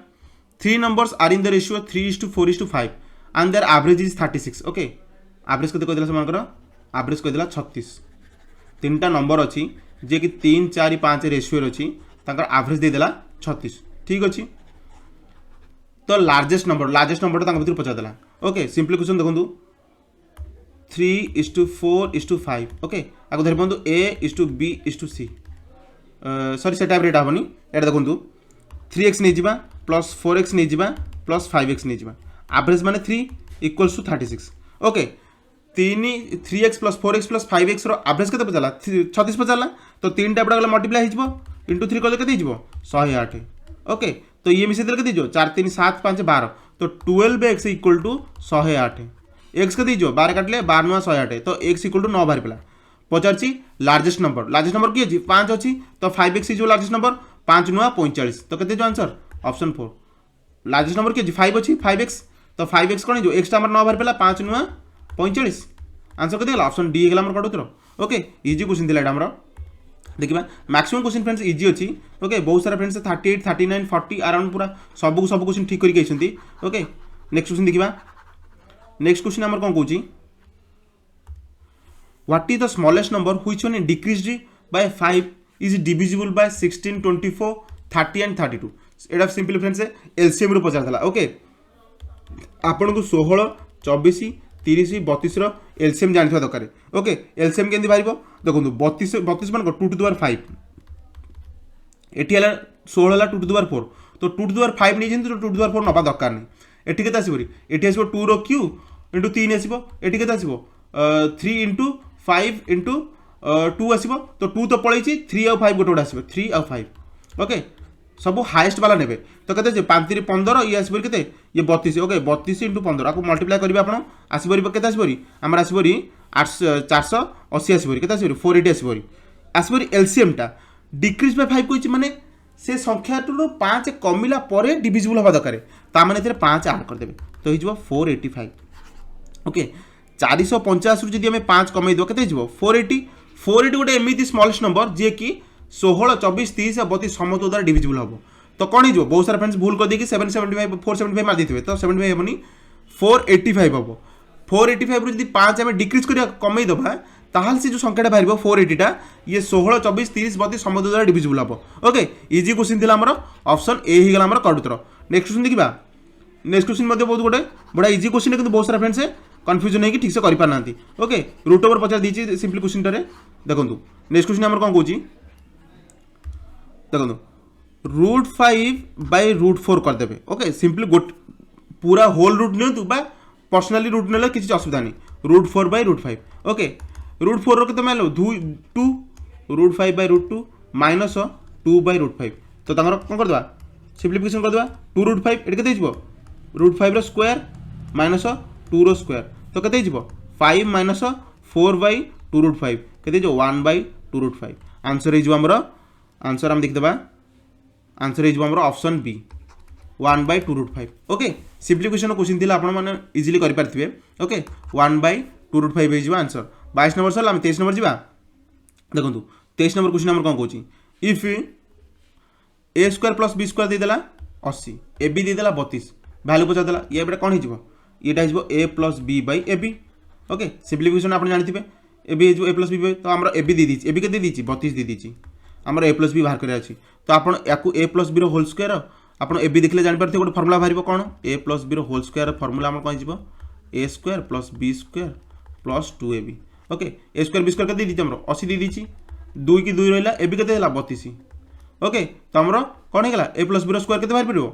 3 numbers are in the ratio 3:4:5 and their average is 36 okay average के कहदेला से एवरेज कहदेला 36 तीनटा नंबर अच्छी जे कि 3 4 5 रेशियो अच्छी एवरेज देदेला 36 ठीक अच्छे तो लार्जेस्ट नंबर भर पचारदेला ओके सिंपली क्वेश्चन देखो 3:4:5 ओके आपको धरी पाँच A:B:C सॉरी से टाइप रेट हेनी ये देखो 3x नहीं जा प्लस 4x नहीं जा प्लस 5x नहीं जा एवरेज माने 3 = 36 okay 3x plus 4x plus 5x average के पचारा 36 पचारा तो 3 टा गला मल्टीप्लाई हो इंटू 3 कले के 108 ओके तो ये मिसे के 4 3 7 5 12 तो 12x = 108 एक्स के 12 काटिले 12 9 108 तो x = 9 बाहर पड़ा पचार लार्जेस्ट नंबर किए 5 अच्छी तो 5x जो लार्जेस्ट नंबर 5 9 45 तो के आंसर ऑप्शन 4 लार्जेस्ट नंबर किए 5 अच्छी 5x तो 5x कौन जो एक्सटा 9 बाहर पड़ा 5 9 45 आंसर के ऑप्शन डी है कट उत्तर ओके इजी क्वेश्चन थी आम देखा मैक्सिमम क्वेश्चन फ्रेंड्स इजी अच्छी ओके बहुत सारा फ्रेंड्स 38 39 40 अराउंड पूरा सब क्वेश्चन ठीक करके ओके नेक्स्ट क्वेश्चन देखा नेक्स्ट क्वेश्चन आम कौन कौन what is the smallest number which one decreased bye 5 is divisible by 16 24 30 and 32 Etah simply friends LCM रू पचार ओके आपन को 16 24 30 32 एलसीएम जानवा दरकार ओके एलसीएम केमती बाहर देखो 32 मान 2 to the power 5 एटी 16 है 2 to the power 4 तो 2 to the power 5 नहीं तो 2 to the power 4 नवा दरकार नहीं एटी के आसपरी एटी आसो 2 रो क्यू इंटू 3 आसो एटी के आसो 3 इंटू 5 इंटू 2 आसो तो 2 तो पलैछि 3 और 5 गोटे गोटे आसो 3 और 5 ओके सब हाईएस्ट वाला ने तो कहते 5 3 15 ये आसपरी के ये 32 ओके 32 इंटू 15 आपको मल्टीप्लाई करेंगे आप आसपरी के आसपरी आमर आसपरी 480 आसपरी के 480 आसपरी आसपरी एलसीएमटा डिक्रिज बाय 5 कही माने से संख्या 5 कमिला पर डिविजिबल हवा दरकार ताने 5 आड करदे तो हो 485 ओके 450 रु जदि 5 कमे दो के 480 गोटे एमती स्मॉलेस्ट नंबर जी कि 16 24 30 और 32 समस्त द्वारा डिविजिबल हम तो कौन हो बहुत सारा फ्रेंड्स भूल कर दी 775 475 मार देते तो 75 हेनी 485 हम 485 रु जब 5 आम डिक्रिज कर कमे दबा ताल से जो संख्याटा बाहर 480 ये 16 24 30 32 समस्त द्वारा डिविजिबल हम ओके इजी क्वेश्चन थी ऑप्शन ए ही गला करेक्ट उत्तर नेक्स्ट क्वेश्चन देखा नेक्स्ट क्वेश्चन बहुत गोटे बड़ा इजी क्वेश्चन है बहुत सारा फ्रेंड्स कन्फ्यूजन है कि ठीक से करना ओके रूट ओवर पचार दी सिंपली क्वेश्चन देखो नेक्स्ट क्वेश्चन आम कौन कौन देखो √5/√4 करदे ओके सिंपली गोट पूरा होल रूट नि पर्सनाली रूट ने किसी असुविधा नहीं √4/√5 ओके √4 के तुम 2 √5/√2 माइनस 2/√5 तो कौन करदे सिंप्लिफिकेशन करदे 2√5 ये √5 स्क्वायर माइनस 2 रो स्क्वायर तो के 5 माइनस 4/2√5 के 1/2√5 आंसर हो आंसर हम देखिदेबा आंसर हो option B 1/2√5 okay simplification question थिला आपण माने इजीली करि पारथिबे ओके 1/2√5 हो आंसर 22 नंबर सर 23 नंबर जीवा देखो 23 नंबर क्वेश्चन कौन कौन if A square plus B square देदेला 80 ए बी देदेला 32 भैल्यू पचारदेला ये कौन हो ये A plus B by A B okay simplification आप जानते A B A plus B तो आम A be the A B के 32 दी आमर ए प्लस बी बाहर करार अच्छी तो आप A plus B whole square आप ए बी देखले जापर गोटे फर्मुला बाहर कौन A plus B whole square formula आम कौन A square plus B square plus 2ab okay A square B square के दी 80 दी 2 की 2 रहा ए बी के 32 ओके तो आमर कौन होगा ए प्लस बी स्क्वायर के बाहर पड़ो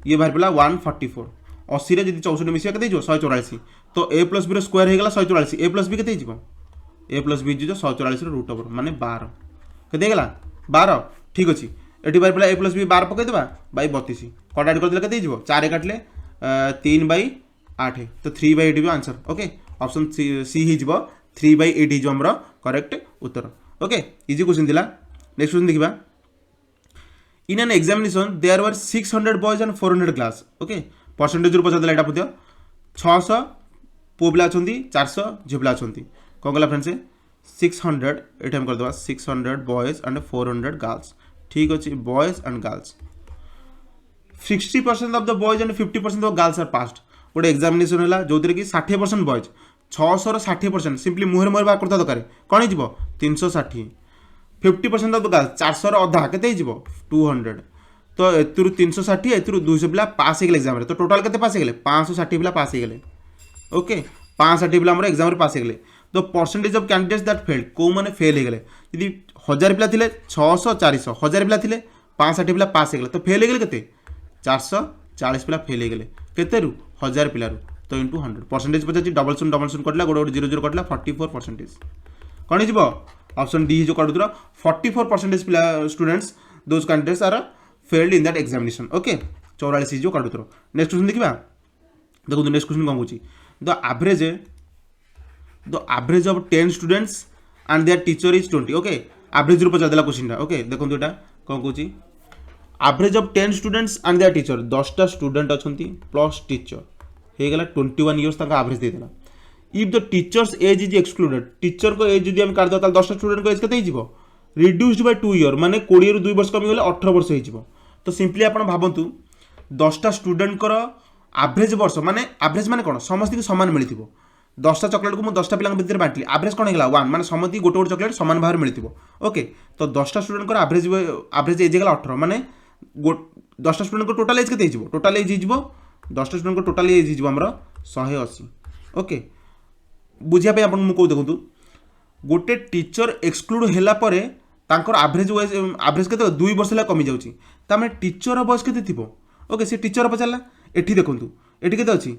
ये बाहर पड़ा 144 80 रे जब 64 मिसा के 144 तो ए प्लस बी स्क्वायर होगा 144 ए प्लस बी के ए प्लस बी जो 144 रूट ओवर माने 12 के 12 ठीक अच्छे ये बाहर पड़ा ए प्लस बी 12 पकईदेवा बै 32 कट आड करदे के 4 काटले 3/8 तो 3/8 भी आंसर ओके ऑप्शन सी हो 3/8 हो आमर करेक्ट उत्तर ओके इजी क्वेश्चन थिला नेक्स्ट क्वेश्चन देखा in an examination there were 600 boys and 400 class okay percentage पचार यहाँ पूछ 600 पुओ पिला 400 झील पिला कौन कला फ्रेंड्स 600 ये हम करदे 600 बॉयज एंड 400 गर्ल्स ठीक अच्छे boys and girls 60% of the boys and 50% of girls are passed गोटे एग्जामिनेशन है जो कि 60% बॉयज 600 60% सिंपली मुहर मुहर बाहर करता दरकार कौन हो 360 50% ऑफ द गर्ल्स 400 अधा के 200 तो ए 360 ए 200 पिला पास हो एग्जाम तो टोटाल के पास हो 560 पिला पास हो ओके 560 पिला एग्जाम पास हो तो percentage of candidates that failed कौ मैंने फेल हो गले यदि 1000 पिला थे 600 400 1000 पिला थे 560 पिला पास हो तो फेल हो गले 440 पिला फेल हो गले केते 1000 पिला तो इंटू 100 परसेंटेज पचार डबल शून कटला गोटे गोटे 0 0 कटला 44% कौन हो ऑप्शन डी जो कट 44% पिला students those candidates are failed in that examination okay 44 जो कट नेक्स्ट क्वेश्चन देखा देखो नेक्स्ट क्वेश्चन कौन कौन the average of 10 students and their teacher is 20 okay average रू पचार क्वेश्चन ओके देखो यहाँ कौन कौन average of 10 students and their teacher 10टा स्टूडेंट अच्छा प्लस टीचर हो गला 21 इयर्स एवरेज देदेला if the teacher's age is excluded teacher को एज जब काटद 10टा स्टूडेंट को एज के रिड्यूस्ड बाय 2 ईयर माने 20 रू 2 वर्ष कमीगले 18 वर्ष हो तो सिंपली आप भावतु 10टा स्टूडेंट एवरेज वर्ष माने एवरेज माने कौन समस्त को सामान मिली 10टा चॉकलेट को 10टा पिला भितर बांटली एवरेज कौन है 1 माने समस्त गोटे गोटे चॉकलेट सामान भाव मिली ओके तो 10टा स्टूडेंट एवरेज एज है 18 माने 10टा स्टूडेंट को टोटाल एज के टोटाल एज हो 10टा स्टूडेंट को टोटाल एज हो 180 ओके बुझापी आप देखो गोटे टीचर एक्सक्लूड होगापर एवरेज एवरेज के 2 वर्ष कमी जाऊँगी टीचर बयस के ओके से टीचर पचारा ये देखो ये के अच्छी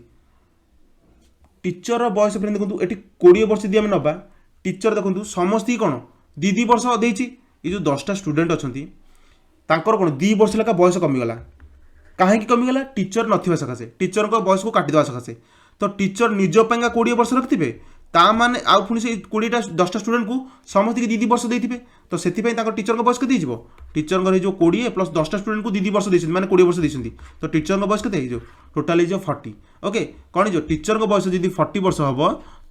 टीचर बयस फ्रेंड देखो ये 20 वर्ष यदि आम ना टीचर देखो समस्त कौन 2 वर्ष देती ये जो 10टा स्टूडेंट अच्छा कौन 2 वर्ष लेखा बयस कमीगला कहीं कमीगला टीचर ना सकाशे टीचर बयस को काटिदेवा सकाशे तो टीचर निजपाई 20 वर्ष रखिथे ताने आउ पुणी से 20टा 10टा स्टूडेंट को समस्त की 2 वर्ष देते तो से टीचर बयस के टीचर हो 20 प्लस 10टा स्टूडेंट को 2 वर्ष देते मैंने 20 वर्ष देते तो टीचर बयस के टोटाल हो 40 ओके कौन हो टीचर बयस जब 40 वर्ष हम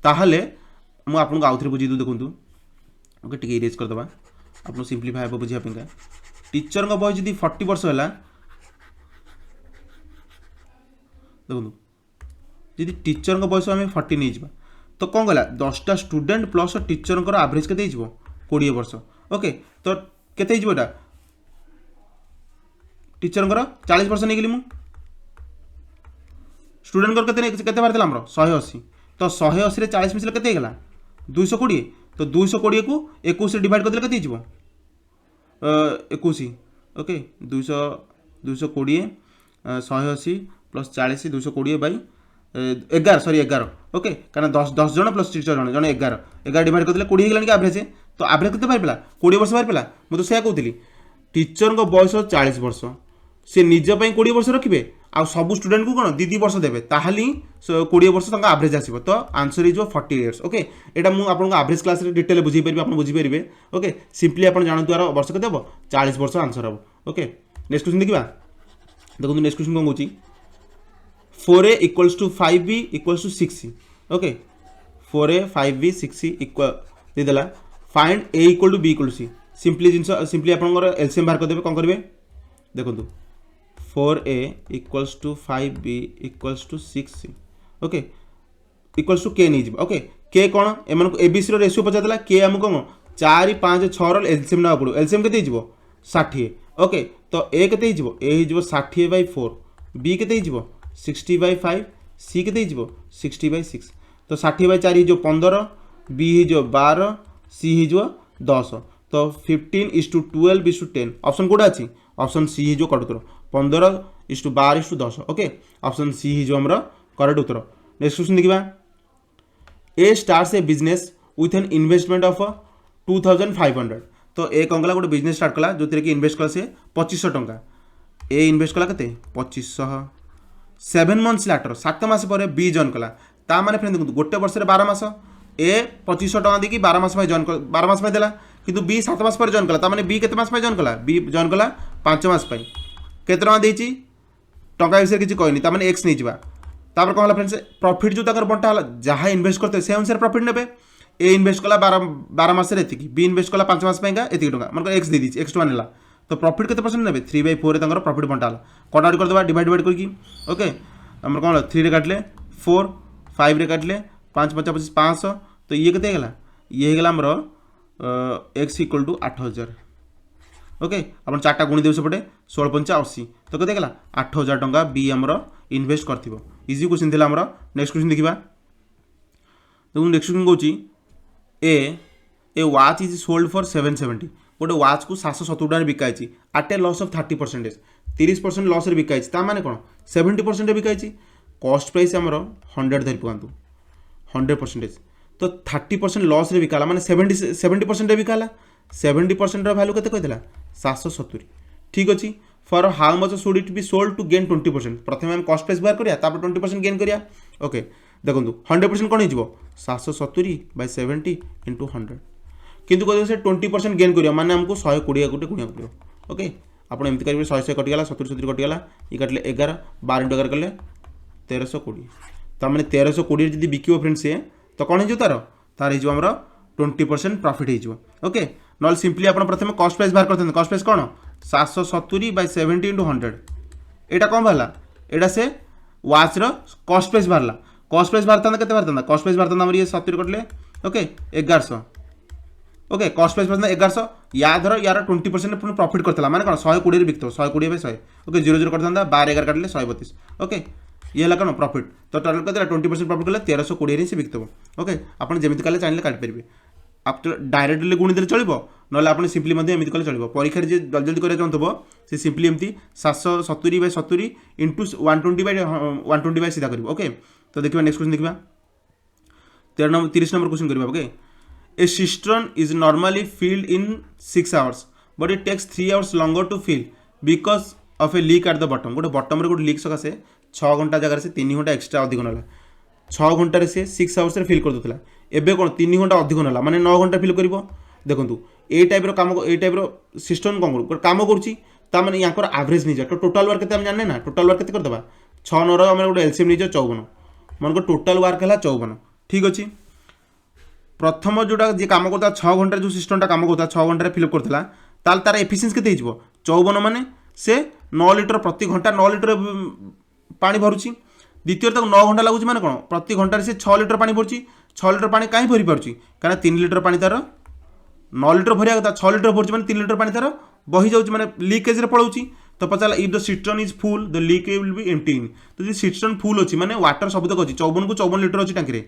ताहले मुझे आपको आउ थे बुझे देखूँ ओके टी इरेज करदे आप सिंप्लीफाई हे बुझापा टीचर बयस जब 40 वर्ष है देखो जी टीचर बयस आम 40 नहीं जा तो कौन गला 10टा स्टूडेंट प्लस टीचर एवरेज के 20 वर्ष ओके तो केते यहाँ टीचर 40 वर्ष नहीं गली स्टूडेंट केते बाहर आमर 180 तो 180 40 मिसले केते गला 220 तो 220 को 21 डिवाइड कर देले केते 21 okay 220 180 plus 40 220 by 11 sorry 11 okay कारण 10 जन प्लस टीचर जन जन 11 डिवाइड कर 20 होगा एवरेज तो एवरेज के बाहर 20 वर्ष बाहर मुझे तो कहती टीचर बयस 40 वर्ष सी निजपाई 20 वर्ष रखिए आ सब स्टूडेंट को कौन 2 वर्ष देवे ताहली 20 वर्ष एवरेज आसो तो आंसर इज 40 इयर्स ओके यहाँ मुझे आपको एवरेज क्लास डिटेल बुझे पारि आप बुझीपारे ओके सिंपली आप जानते यार वर्ष के 40 वर्ष आंसर हम ओके नेक्स्ट क्वेश्चन देखा देखो नेक्स्ट क्वेश्चन कौन कौन 4a equals to 5b equals to 6c okay 4a 5b 6c equal देदेला find a equal to b equal to c simply जिनस सिंपली आपनकर एलसीएम बाहर कर देबे कोन करबे देखो 4a equals to 5b equals to 6c okay equals to k नहीं जीव ओके k कोन एमन abc रो रेशियो पचा देला k हम कोन 4 5 6 रो एलसीएम ना पड़ो एलसीएम केते जीव 60 ओके तो a केते जीव a जीव 60/4 b केते जीव 60/5 सी के 60/6 तो 60/4 जो 15 बी हो 12 सी हो 10 तो 15:12:10 ऑप्शन कोड़ा अच्छी ऑप्शन सी हो करेक्ट उत्तर 15:12:10 ओके ऑप्शन सी हो हमर करेक्ट उत्तर नेक्स्ट क्वेश्चन देखिबा A starts a business with an investment of 2500 तो ए कंगला गोटे बिजनेस स्टार्ट कला जो कि इन्वेस्ट कला से 2500 टंका ए इन्वेस्ट कला केते 2500 7 मंथ्स लैटर 7 मास पर बी जॉइन कला ता माने फ्रेंड देखो गोटे वर्ष 12 मास ए 2500 टका देकी 12 मास जॉइन 12 मास देला किंतु बी 7 मास पर जॉइन कला ता माने बी केते मास जॉइन कला बी जॉइन कला 5 मास केते टका देची टका विषय किछि कहनी ता माने एक्स नहीं जिबा तापर कहला फ्रेंड्स प्रॉफिट जो तकर बंटा हला जहा इन्वेस्ट करते से अनुसार प्रॉफिट नेबे ए इन्वेस्ट कला 12 मास रे एतिकी बी इन्वेस्ट कला 5 मास का एतिकी टका मन एक्स दे दीची एक्स टका नेला तो प्रॉफिट केते परसेंट नेबे 3/4 रे प्रॉफिट बंटा कटा कर देबा डिवाइड करके ओके हमर कोन 3 रे काटले 4 5 रे काटले 5 5 25 500 तो ये केते गला ये गला हमर x इक्वल टू 8000 ओके अपन चारटा गुणी देउ सेपटे 16 5 80 तो केते गला 8000 टंका बी हमर इन्वेस्ट करथिबो इजी क्वेश्चन दिला हमर नेक्स्ट क्वेश्चन देखिबा तो नेक्स्ट क्वेश्चन कहूची a watch is sold for 770 गोटे वाच को 770 टका बिकाई at a loss of 30% 30% loss रे बिकाई माने कौन 70% बिकाई कॉस्ट प्राइस आमर 100 धरी पकातु 100% तो 30% लॉस रे बिकाला माने 70% बिकाला 70% वैल्यू केते कहला 770 ठीक अच्छे for how much should it be sold to gain 20% प्रथम हम कॉस्ट प्राइस बाहर करिया तापर 20% गेन करिया ओके देखो 100% कौन हो 770/70 × 100 किंतु कहते से 20% गेन करिया माने हमको 120 गोटे गुणिया पड़ो ओके आप एमती करेंगे 100 कटिगला 70 कटिगला ये काटले 11 12 × 11 कले 1320 तो मैंने 1320 जब बिकिबो फ्रेंड्स से तो कौन हो तार हो 20% प्रॉफिट हो ओके नॉल सिंपली आप प्रथम कॉस्ट प्राइस बाहर करते कॉस्ट प्राइस कौन 770/70 × 100 यहाँ कौन बाहर यहाँ से वाच कॉस्ट प्राइस बाहर कॉस्ट प्राइस बाहर के बाहर कॉस्ट प्राइस बाहर ये 70 कटले ओके 1100 ओके कॉस्ट प्राइस बाहर 1100 या धर यार 20% पुणी प्रॉफिट करता माने कौन 120 बिकते 120/100 ओके 0 करता 12 11 काटले 132 ओके ये है कौन प्रॉफिट तो टोटल करते 20% प्रॉफिट कले 1320 से बिकते ओके आपन जेमिति कले चाहिए काटि पारे आप तो डायरेक्टली गुणी देले चलिबो नले आपन सिंपली मध्ये एमिति कले चलिबो परीक्षा जे जल्दी जल्दी करिया चाहतबो से सिंपली एमिति 770/70 * 120/120 सीधा करिवो ओके तो देखिबा नेक्स्ट क्वेश्चन देखिबा 30 नंबर क्वेश्चन करिबा okay a cistern is normally filled in 6 hours but it takes 3 hours longer to fill because of a leak at the bottom गोटे बॉटम रे गोटे लीक सकासे 6 घंटा जगह से 3 घंटा एक्स्ट्रा अधिक नाला 6 घंटे से 6 आवर्स फिल कर देता एबे कौन 3 घंटा अधिक ना माने 9 घंटा फिल कर देखो ये टाइप कम ये टाइप सिस्टम कौन कम करें यहाँ एवरेज नहीं जाए तो टोटाल वर्क के जाने ना टोटाल वर्क के करदे 6 9 आम गोटे एलसीएम नहीं 54 मन टोटाल वर्क है 54 ठीक अच्छे प्रथम जोटा जी कम करता 6 घंटे जो सिस्टमटा कम करता 6 घंटे फिलअप करता तार एफिशिएंसी के 54 माने से 9 लिटर प्रति घंटा 9 लिटर पानी भरुची द्वितीय तक 9 घंटा लगुच माने कौन प्रति घंटे से 6 लिटर पानी भरुची 6 लिटर पानी कहीं भरी पार्टी कहीं 3 लिटर पानी तार 9 लिटर भरिया कथा 6 लिटर भरुची माने 3 लिटर पानी तार बही जाऊँ माने लीकेज पड़ाऊँ तो पचारा if the system is full the leak will be empty तो जो सिस्टम फुल अच्छी माने वाटर सब तक अच्छी 54 को 54 लिटर अच्छी टांकी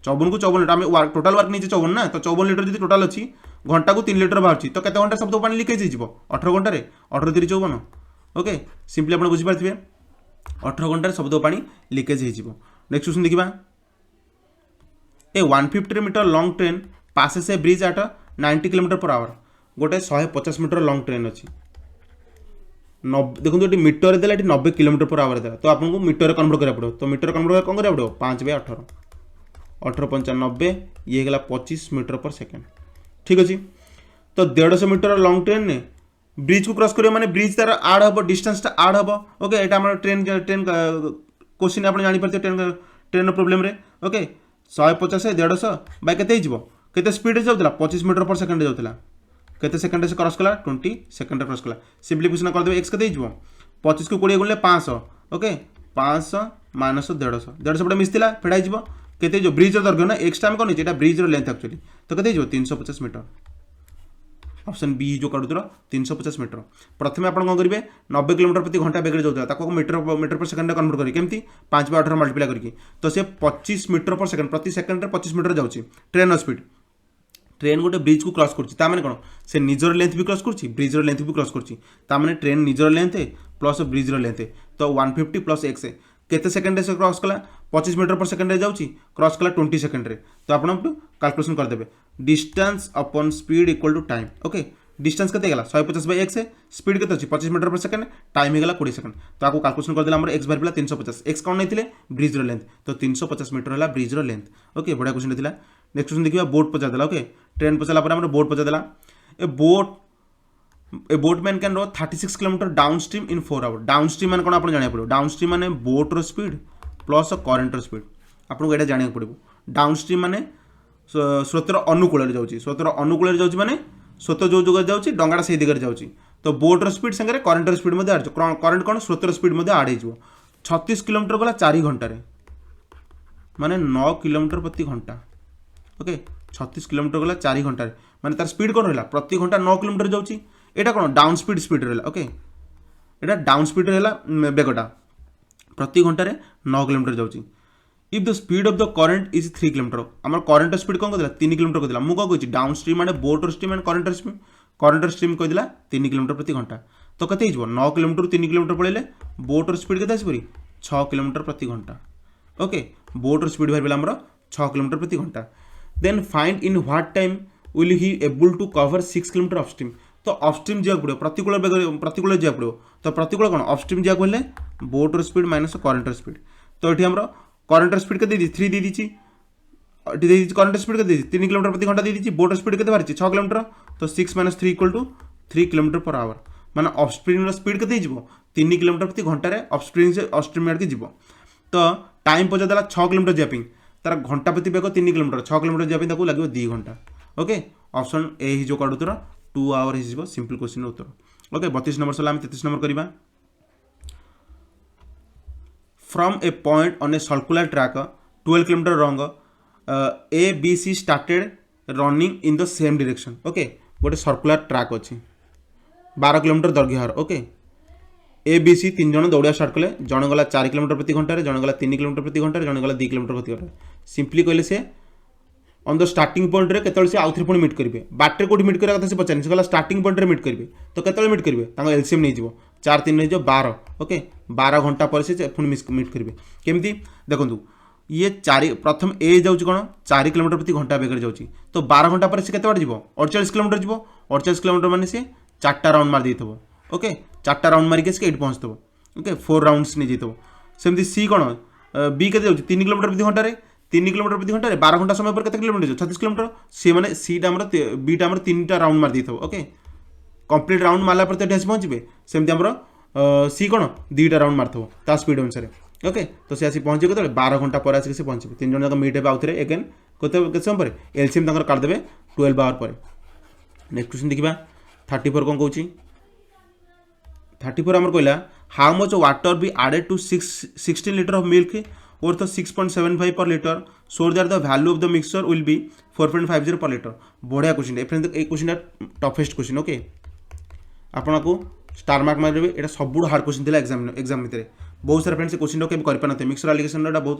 54 को 54 लिटर आम टोटाल वर्क नहीं 54 ना तो 54 लिटर जी टोटाल अच्छी घंटा को 3 लिटर बाहर तो केते घंटा सब तो पानी लीकेज हो 18 घंटे 18 3 54 ओके सिंपली आप बुझीपारे 18 घंटे सब तो पानी लीकेज हो नेक्स्ट क्वेश्चन देखा ए 150 मीटर लॉन्ग ट्रेन पासेस ए ब्रिज एट 90 km/h गोटे 150 मीटर लॉन्ग ट्रेन अच्छी देखो ये मीटर देला 90 km/h देला तो आपको मीटर कन्वर्ट करा पड़ो तो मीटर कन्वर्ट कौन करा पड़ो 5/18 18 5 90 ये गला 25 मीटर पर सेकेंड ठीक अच्छे तो 150 मीटर लॉन्ग ट्रेन ने ब्रिज को क्रॉस करियो माने ब्रिज तार आड हम डिस्टेंस टा आड हम ओके एटा हमर ट्रेन क्वेश्चन आप जानि परते ट्रेन प्रॉब्लम रे ओके 150 150 बाय केते हिजबो केते स्पीड जाउतला 25 मीटर पर सेकंड जाउतला केते सेकंड से क्रॉस कला 20 सेकंड क्रॉस कला सिंपलीफिकेशन कर देबे x केते हिजबो 25 को 20 गुणले 500 ओके 500 माइनस 150 150 पटे मिसतिला फेडा हिजबो केते जो ब्रिज रो दर्घ्य ना x टाइम कोन एटा ब्रिज रो लेंथ एक्चुअली तो केते हिजबो 350 मीटर ऑप्शन बी जो काटुतर 350 मीटर प्रथम आप कौन करेंगे 90 किलोमीटर प्रति घंटा बेग जाता मीटर पर सेकंड कन्वर्ट करेंगे केमती 5/18 मल्टीप्लाई करके तो से 25 मीटर पर सेकंड प्रति सेकंड 25 मीटर जाऊँगी ट्रेन स्पीड ट्रेन गोटे ब्रिज को क्रॉस कर कौन से निजर लेंथ भी क्रॉस कर ब्रिजर लेंथ भी क्रॉस कर ट्रेन निजर लेंथ प्लस ब्रिजर लेंथ तो 150 प्लस एक्स केते सेकंड से क्रॉस कला 25 मीटर पर सेकंड जाऊँगी क्रॉस कला 20 सेकंड तो आप कैलकुलेशन करदे distance upon speed equal to time okay distance केते गला 150/x स्पीड केते अछि 25 मीटर पर सेकंड टाइम हे गला 20 सेकंड तो आपको कैलकुलेशन कर देला हमर x बार पिला 350 x कौन नहीं ब्रिज रो लेंथ तो 350 मीटर है ब्रिज रो लेंथ ओके बढ़िया क्वेश्चन देला नेक्स्ट क्वेश्चन देखिए बोट पचा देला ओके ट्रेन पचाला पर हमर बोट पचा देला a boatman can row 36 kilometre downstream in 4 hour downstream माने कोन आपन जानिया पड़ो डाउन स्ट्रीम माने बोट रो स्पीड प्लस करंट रो स्पीड आपन एटा जानिया पड़ो डाउन स्ट्रीम माने स्रोतर अनुकूल जाऊँगी स्रोतर अनुकूल जाऊँगी माने स्रोत जो जगह जाऊँगी डंगाटा से दिगरे जाऊँगी तो बोट्र स्पीड सागर करेन्टर स्पीड आड करेन्ट कौन स्रोतर स्पीड आड हो 36 किलोमीटर गला 4 घंटे माने 9 किलोमीटर प्रति घंटा ओके 36 किलोमीटर गला 4 घंटे माने तार स्पीड कौन रहा प्रति घंटा 9 किलोमीटर जाऊँगी एटा कौन डाउन स्पीड रहा ओके एटा डाउन स्पीड रहा बेगटा प्रति घंटे 9 किलोमीटर जाऊँगी if the speed of the current is 3 kilometre आम करंट स्पीड कौन कहला 3 किलोमीटर कहला मुझे कौन कही डाउन स्ट्रीम माने बोटर स्ट्रीम एंड करंट स्ट्रीम कहला 3 किलोमीटर प्रति घंटा तो कते 9 किलोमीटर 3 किलोमीटर पड़े बोटर स्पीड के 6 किलोमीटर प्रति घंटा ओके बोटर स्पीड बाहर आमर 6 किलोमीटर प्रति घंटा then find in what time will he able to cover 6 kilometre upstream तो अपस्ट्रीम जाक पड़ो प्रतिकूल जाक पड़ो तो प्रतिकूल कौन अपस्ट्रीम जाक बोले बोटर स्पीड माइनस करंट स्पीड तो ये आमर करंट स्पीड के 3 दी दीची करंट स्पीड के 3 किलोमीटर प्रति घंटा दी दीची बोट स्पीड के 6 किलोमीटर तो 6 - 3 equal to 3 kilometre per hour माने ऑफस्प्रिंग स्पीड के 3 किलोमीटर प्रति घंटा रे ऑफस्प्रिंग से ऑफस्ट्रीम आड़ के जीवो तो टाइम पचा देला 6 किलोमीटर जापिंग तार घंटा प्रति बेग 3 किलोमीटर 6 किलोमीटर जापिंग ताको लागो 2 घंटा ओके ऑप्शन ए ही जो काडुतर 2 आवर ही जीवो सिंपल क्वेश्चन उत्तर ओके 32 नंबर सला हम 33 नंबर करिबा from a point on a circular track 12 km long A B C started running in the same direction okay गोटे circular track अच्छी 12 किलोमीटर दर्घ्य okay A B C 3 जन दौड़ा start कले जन गला 4 किलोमीटर प्रति घंटे जन गला 3 किलोमीटर प्रति घंटे जन गला 2 किलोमीटर प्रति घंटे सिंपली कहले से ऑन द स्टार्टिंग पॉइंट रे केतल से आउथरे पुणी मीट करेंगे बाटे कोठी मीट करा कथा से पचार से गला स्टार्टिंग पॉइंट रे मीट करेंगे तो केतल मीट करेंगे तांको एलसीएम नहीं जीवो 4 3 नहीं जो 12 ओके 12 घंटा पर से पुणी मीट करेंगे केमती देखंतु ये 4 प्रथम ए जाउची कोन 4 किलोमीटर प्रति घंटा बेगर जाउची तो 12 घंटा पर से केते बार जीवो 48 किलोमीटर जीवो 48 किलोमीटर माने से 4टा राउंड मार देथबो ओके 4टा राउंड मार के से 8 पहुंचतबो ओके 4 राउंड्स नहीं जेतबो सेमती सी कोन बी के 3 किलोमीटर प्रति घंटे 3 किलोमीटर प्रति घंटे 12 घंटा समय पर केते किलोमीटर 36 किलोमीटर सी माने सी टा हमर बी टा हमर 3टा राउंड मार दिथो ओके कंप्लीट राउंड मारला पर तो पहुँचे सेमती हमर सी कौन 2टा राउंड मारथो ता स्पीड अनुसार ओके तो सी आसी पहुँचे केते 12 घंटा पर आसी से पहुँचे 3 जन जाक मीट हे आउथरे अगेन केते समय पर एलसीएम तंकर काट देबे 12 आवर पर नेक्स्ट क्वेश्चन देखिबा 34 कौन कहूँ 34 आमर कहला how much water be added to 16 litre of milk worth 6.75 per liter so that the value of the mixture will be 4.50 per liter बढ़िया क्वेश्चन फ्रेंड ए क्वेश्चन टफेस्ट क्वेश्चन ओके आपन को star mark मारबे एटा सबुड hard question थिला exam भितर बहुत सारा friends question के कर पानते mixer allegation एटा बहुत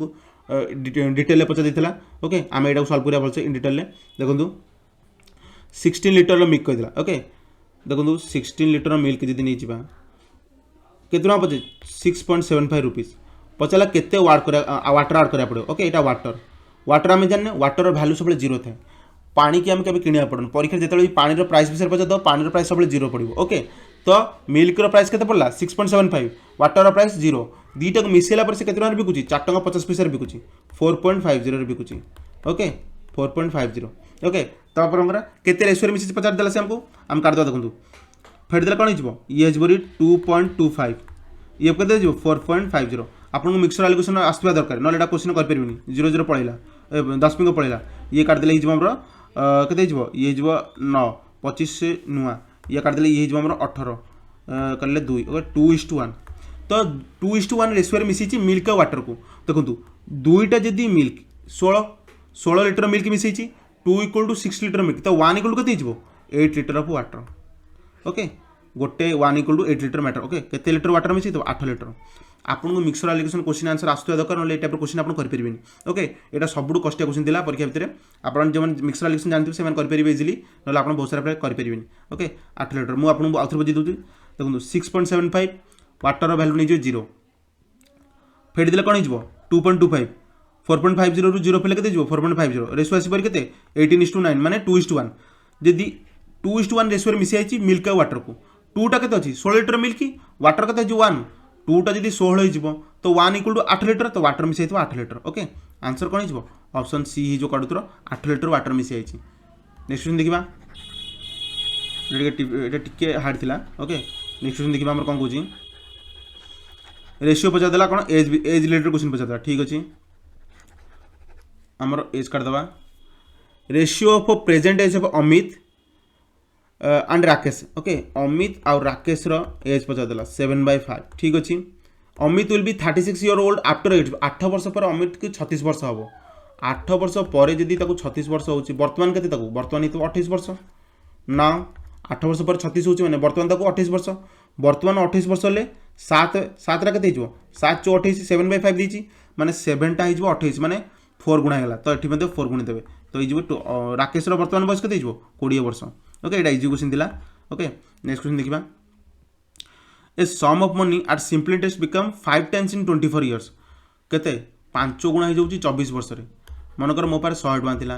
डिटेल पचा देथिला ओके आमे एटा सॉल्व करिया भलसे इन डिटेल देखंतु 16 लीटर मिल्क कहदिला ओके देखंतु 16 लीटर मिल्क जदी नै जिबा केतना पचे 6.75 रुपीस पचाला केते वाटर ऐड करा पड़े ओके एटा वाटर आम जाने वाटर वैल्यू सब जीरो थाए पानी की आम कभी किणा पड़न परीक्षा जो पानी प्राइस विषय पचार दो पानी प्राइस सब जीरो पड़ो ओके तो मिल्क प्राइस केते पड़ला 6.75 वाटर प्राइस जीरो दीटा को मिसेला पर से केते टका बिकुची 4 टका 50 पैसा बिकुची 4.50 रे बिकुची ओके 4.50 ओके तो आपनकर केते रेशियो मिसी पचार देला से हमको हम काट दो देखंतु फेड देला कोन हिजबो ये हिजबो 2.25 ये केते हिजबो 4.50 आपन को मिक्सर एलिगेशन आसवा दरकार ना क्वेश्चन कर पारिबनी 0 पड़ेगा 10 मिनट पड़ेगा ये काटदेले हिजबो हमर केते हिजबो ये हिजबो 9 25 नुआ ये काटदेले ये हिजबो हमर 18 करले 2 ओके 2:1 तो 2:1 रेशियो रे मिसिची मिल्क वाटर को देखंतु दुईटा जदी मिल्क 16 लीटर मिल्क मिसिची 2 = 6 लीटर मिल्क तो 1 = केते हिजबो 8 लीटर ऑफ वाटर ओके गोटे 1 = 8 लीटर वाटर ओके केते लीटर वाटर मिसी तो 8 लीटर आपन को मिक्सर एलिगेशन क्वेश्चन आंसर आसुवा दरकार ना टाइप क्वेश्चन आप कर पारिबेनी ओके एटा सबुड कष्ट क्वेश्चन दिला परीक्षा भितर आपन जो मिक्सर एलिगेशन जानथिबे से कर पारिबे इजीली ना आपन बहुत सारा कर पारिबेनी ओके 8 लीटर मु आपन आउथर बजै दोती देखंतु 6.75 वाटर वैल्यू नै 0 फेड दिले कोन हिजबो 2.25 4.50 रु 0 फेले केते हिजबो 4.50 रेशियो आसी पर केते 18:9 माने 2:1 जदी 2:1 रेशियो रे मिसी आइची मिल्क वाटर को 2 टा केते अछि 16 लीटर मिल्क वाटर केते जो 1 2 टा जदी 16 हो तो 1 = 8 लीटर तो वाटर मिसाई 8 लीटर ओके आंसर कौन हो ऑप्शन सी ही जो काटुतर 8 लीटर वाटर मिसाई नेक्स्ट क्वेश्चन देखिबा एटा टिके हार्ड थिला ओके नेक्स्ट क्वेश्चन देखिबा हमर कोन कहूची रेशियो पचा देला कोन एज रिलेटेड क्वेश्चन पचा देला ठीक अछि हमर एज काट दबा ratio of present age of Amit and Rakesh okay Amit और राकेश रो एज पचा देला 7/5 ठीक अछि Amit will be 36 year old after 8 वर्ष पर अमित के 36 वर्ष हबो 8 वर्ष पर जदी ताको 36 वर्ष होची वर्तमान केते ताको वर्तमान तो 28 वर्ष ना 8 वर्ष पर 36 होची माने वर्तमान ताको 28 वर्ष वर्तमान 28 वर्ष ले 7 रा केते हिजो 7 * 28 7/5 दीची माने 7 टा हिजो 28 माने 4 गुणा गेला तो एठी मध्ये 4 गुणी देबे तो हिजो राकेश रो वर्तमान बयस केते हिजो 20 वर्ष ओके एटा इजी क्वेश्चन दिला ओके नेक्स्ट क्वेश्चन देखिबा a sum of money at simple interest becomes 5 times in 24 years केते 5 गुणा हो जाउची 24 वर्ष रे मनकर मो पार 100 टका थिला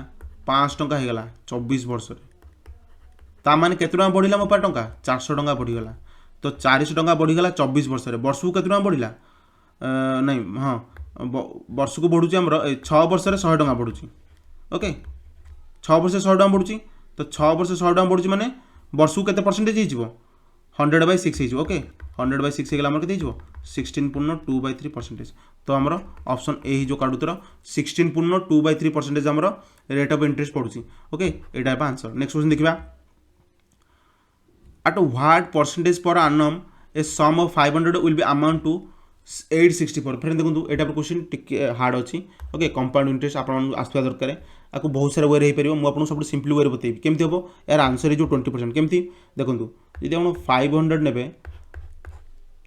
5 टका हे गला 24 वर्ष रे ता माने केते टका बढ़िला मो पार टका 400 टका बढ़ी गला तो 400 टका बढ़ी गला 24 वर्ष रे वर्ष को केते टका बढ़िला नहीं हां वर्ष को बढ़ुची हमर 6 वर्ष रे 100 टका बढ़ुची ओके 6 वर्ष 100 टका बढ़ुची तो 6 वर्ष 100 टका बढ़ुची माने वर्ष को केते परसेंटेज हिजबो 100/6 हिजबो ओके 100/6 हेगला हमर केते हिजबो 16.2/3% तो हमर ऑप्शन ए ही जो काडुतर 16.2/3% हमर रेट ऑफ इंटरेस्ट पडुची ओके एटा बा आंसर नेक्स्ट क्वेश्चन देखिबा at what percentage per annum a sum of 500 will be amount to 864 friend देखो एटा पर क्वेश्चन टिके हार्ड अछि ओके कंपाउंड इंटरेस्ट आपन आसवा दरकार आको बहुत सारा वे रे परिबो मु आपन सब सिंपली वे रे बतेबी केमति होबो यार आंसर जो 20% केमति देखंतु यदि आपण 500 नेबे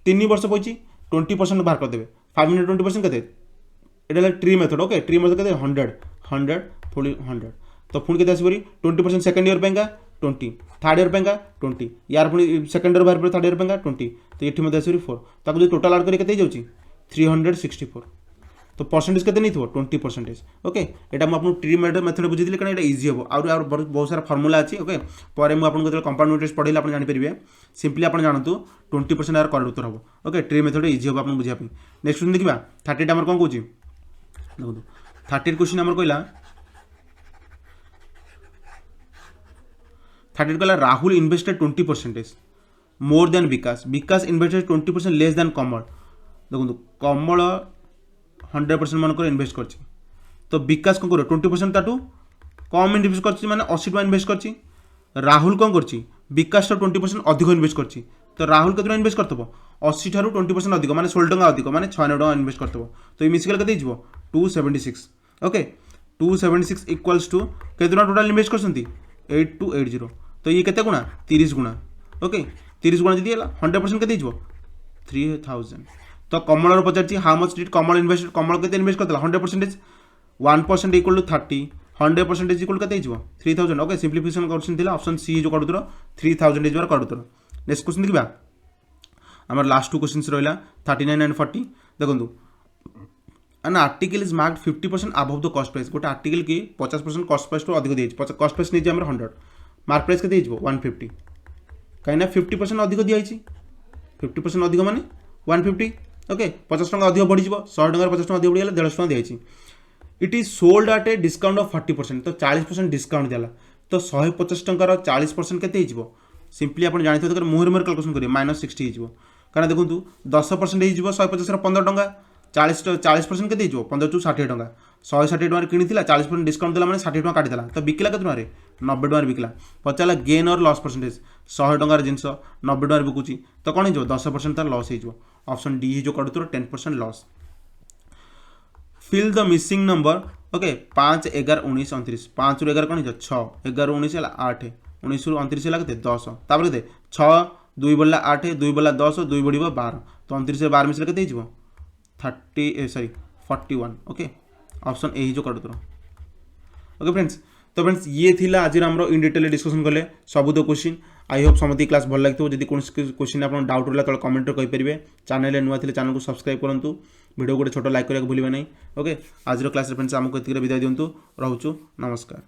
3 वर्ष पइची 20% बाहर कर देबे 500 20% कते एटा tree method okay tree method कते 100 फुली 100 तो फुणी केते आसीबरी 20% सेकंड ईयर पेंगा 20 थर्ड ईयर पेंगा 20 यार पुणी सेकंड ईयर बाहर पर थर्ड ईयर पेंगा 20 तो एठी मध्ये आसीबरी 4 ताको जो टोटल ऐड करी केते जाउची 364 तो परसेंटेज केते नहीं थो 20%। ओके एटा मैं आपको ट्री मेथड बुझी कारण ये इजी हम आउ बहुत सारा फर्मुला अच्छी। ओके पर मुझे आपको कंपाउंड इंटरेस्ट पढ़ेगा आप जानीपारे सिंपली आप जानतु 20% यार करेक्ट उत्तर हम। ओके ट्री मेथड इजी हम आपको बुझापी। नेक्स्ट क्वेश्चन देखा 30 आम कौन कौन देखो 30 क्वेश्चन आम कहला 30 कहला राहुल इन्वेस्टेड 20% मोर देन विकास। विकास इन्वेस्टेड 20% लेस देन कमल। देखो कमल 100% मन कर इन्वेस्ट कर तो विकास कौन कर 20% ताठू कम इन्वेस्ट कर माने 80 टका इन्वेस्ट कर। राहुल कौन कर विकास 20% अधिक इन्वेस्ट कर तो राहुल केतना इन्वेस्ट करथबो 80 ठारू 20% अधिक माने 16 टका अधिक माने 96 टका इन्वेस्ट करथबो तो ये मिसिकल केते हिजबो 276। ओके 276 इक्वल्स टू केतना टोटल इन्वेस्ट करसंती 8280 तो ये केते गुणा 30 गुणा। ओके 30 गुणा जदी हला 100% केते हिजबो 3000। तो कमल पचार how much did Kamal invest Kamal के इन्वेस्ट करता 100% 1% इक्वल टू 30 100% इक्वल के 3000। Okay simplification question option C जो करूतर 3000 इज करूतर। नेक्स्ट क्वेश्चन देखा आम लास्ट टू क्वेश्चन रहा 39 एंड 40। देखो an article is marked 50% above the cost price. गोटे आर्टिकल की 50% कॉस्ट प्राइस तो अधिक दिखाई कॉस्ट प्राइस नहीं 100 मार्क प्राइस के 150 कहीं 50% अधिक दिखाई 50% अधिक माने 150। ओके 50 टका अधिक बढ़ी 100 टकर 50 टका अधिक बढ़ी 150 टका दिखाई। It is sold at a discount of 40% तो 40% डिस्काउंट दिला तो 150 टकर 40% केते सिंपली आप जानते हैं मुहर मुहर कैलकुलेशन करेंगे -60 हो कारण देखो 10% हो 150 15 टका 40% के 15 टू 60 टका 160 टका किनी 40% डिस्काउंट देला 60 टका काटिदेला तो बिकला के 90 टका बिकला पचारा गेन और लॉस परसेंटेज 100 टकार जिनस 90 टका बिकुची तो कौन हो 10% तार लॉस हो। ऑप्शन डी जो करूँ 10% loss. Fill the missing number. Okay 5 11 19 29 5 रू 11 कौन 6 11 19 है 8 19 रू 29 है के 10 तापर के 6 2 बढ़ला 8 2 बढ़ला 10 2 बढ़ 12 तो 29 12 मिसले के 41। ओके ऑप्शन ए जो करूँ। ओके फ्रेंड्स तो फ्रेंड्स ये थिला आज आम इन डिटेल डिस्कसन कले सब तो क्वेश्चन आई होप समझ क्लास भल लगे जब कौन क्वेश्चन आप डाउट रहा तो कमेंट कहींपर चैनल नुआ थे चैनल को सब्सक्राइब करूँ वीडियो गोटे छोट लाइक करने भूलें नहीं। ओके आज क्लास फ्रेंड्स आमको ये विदाय दिंतु रोचु नमस्कार।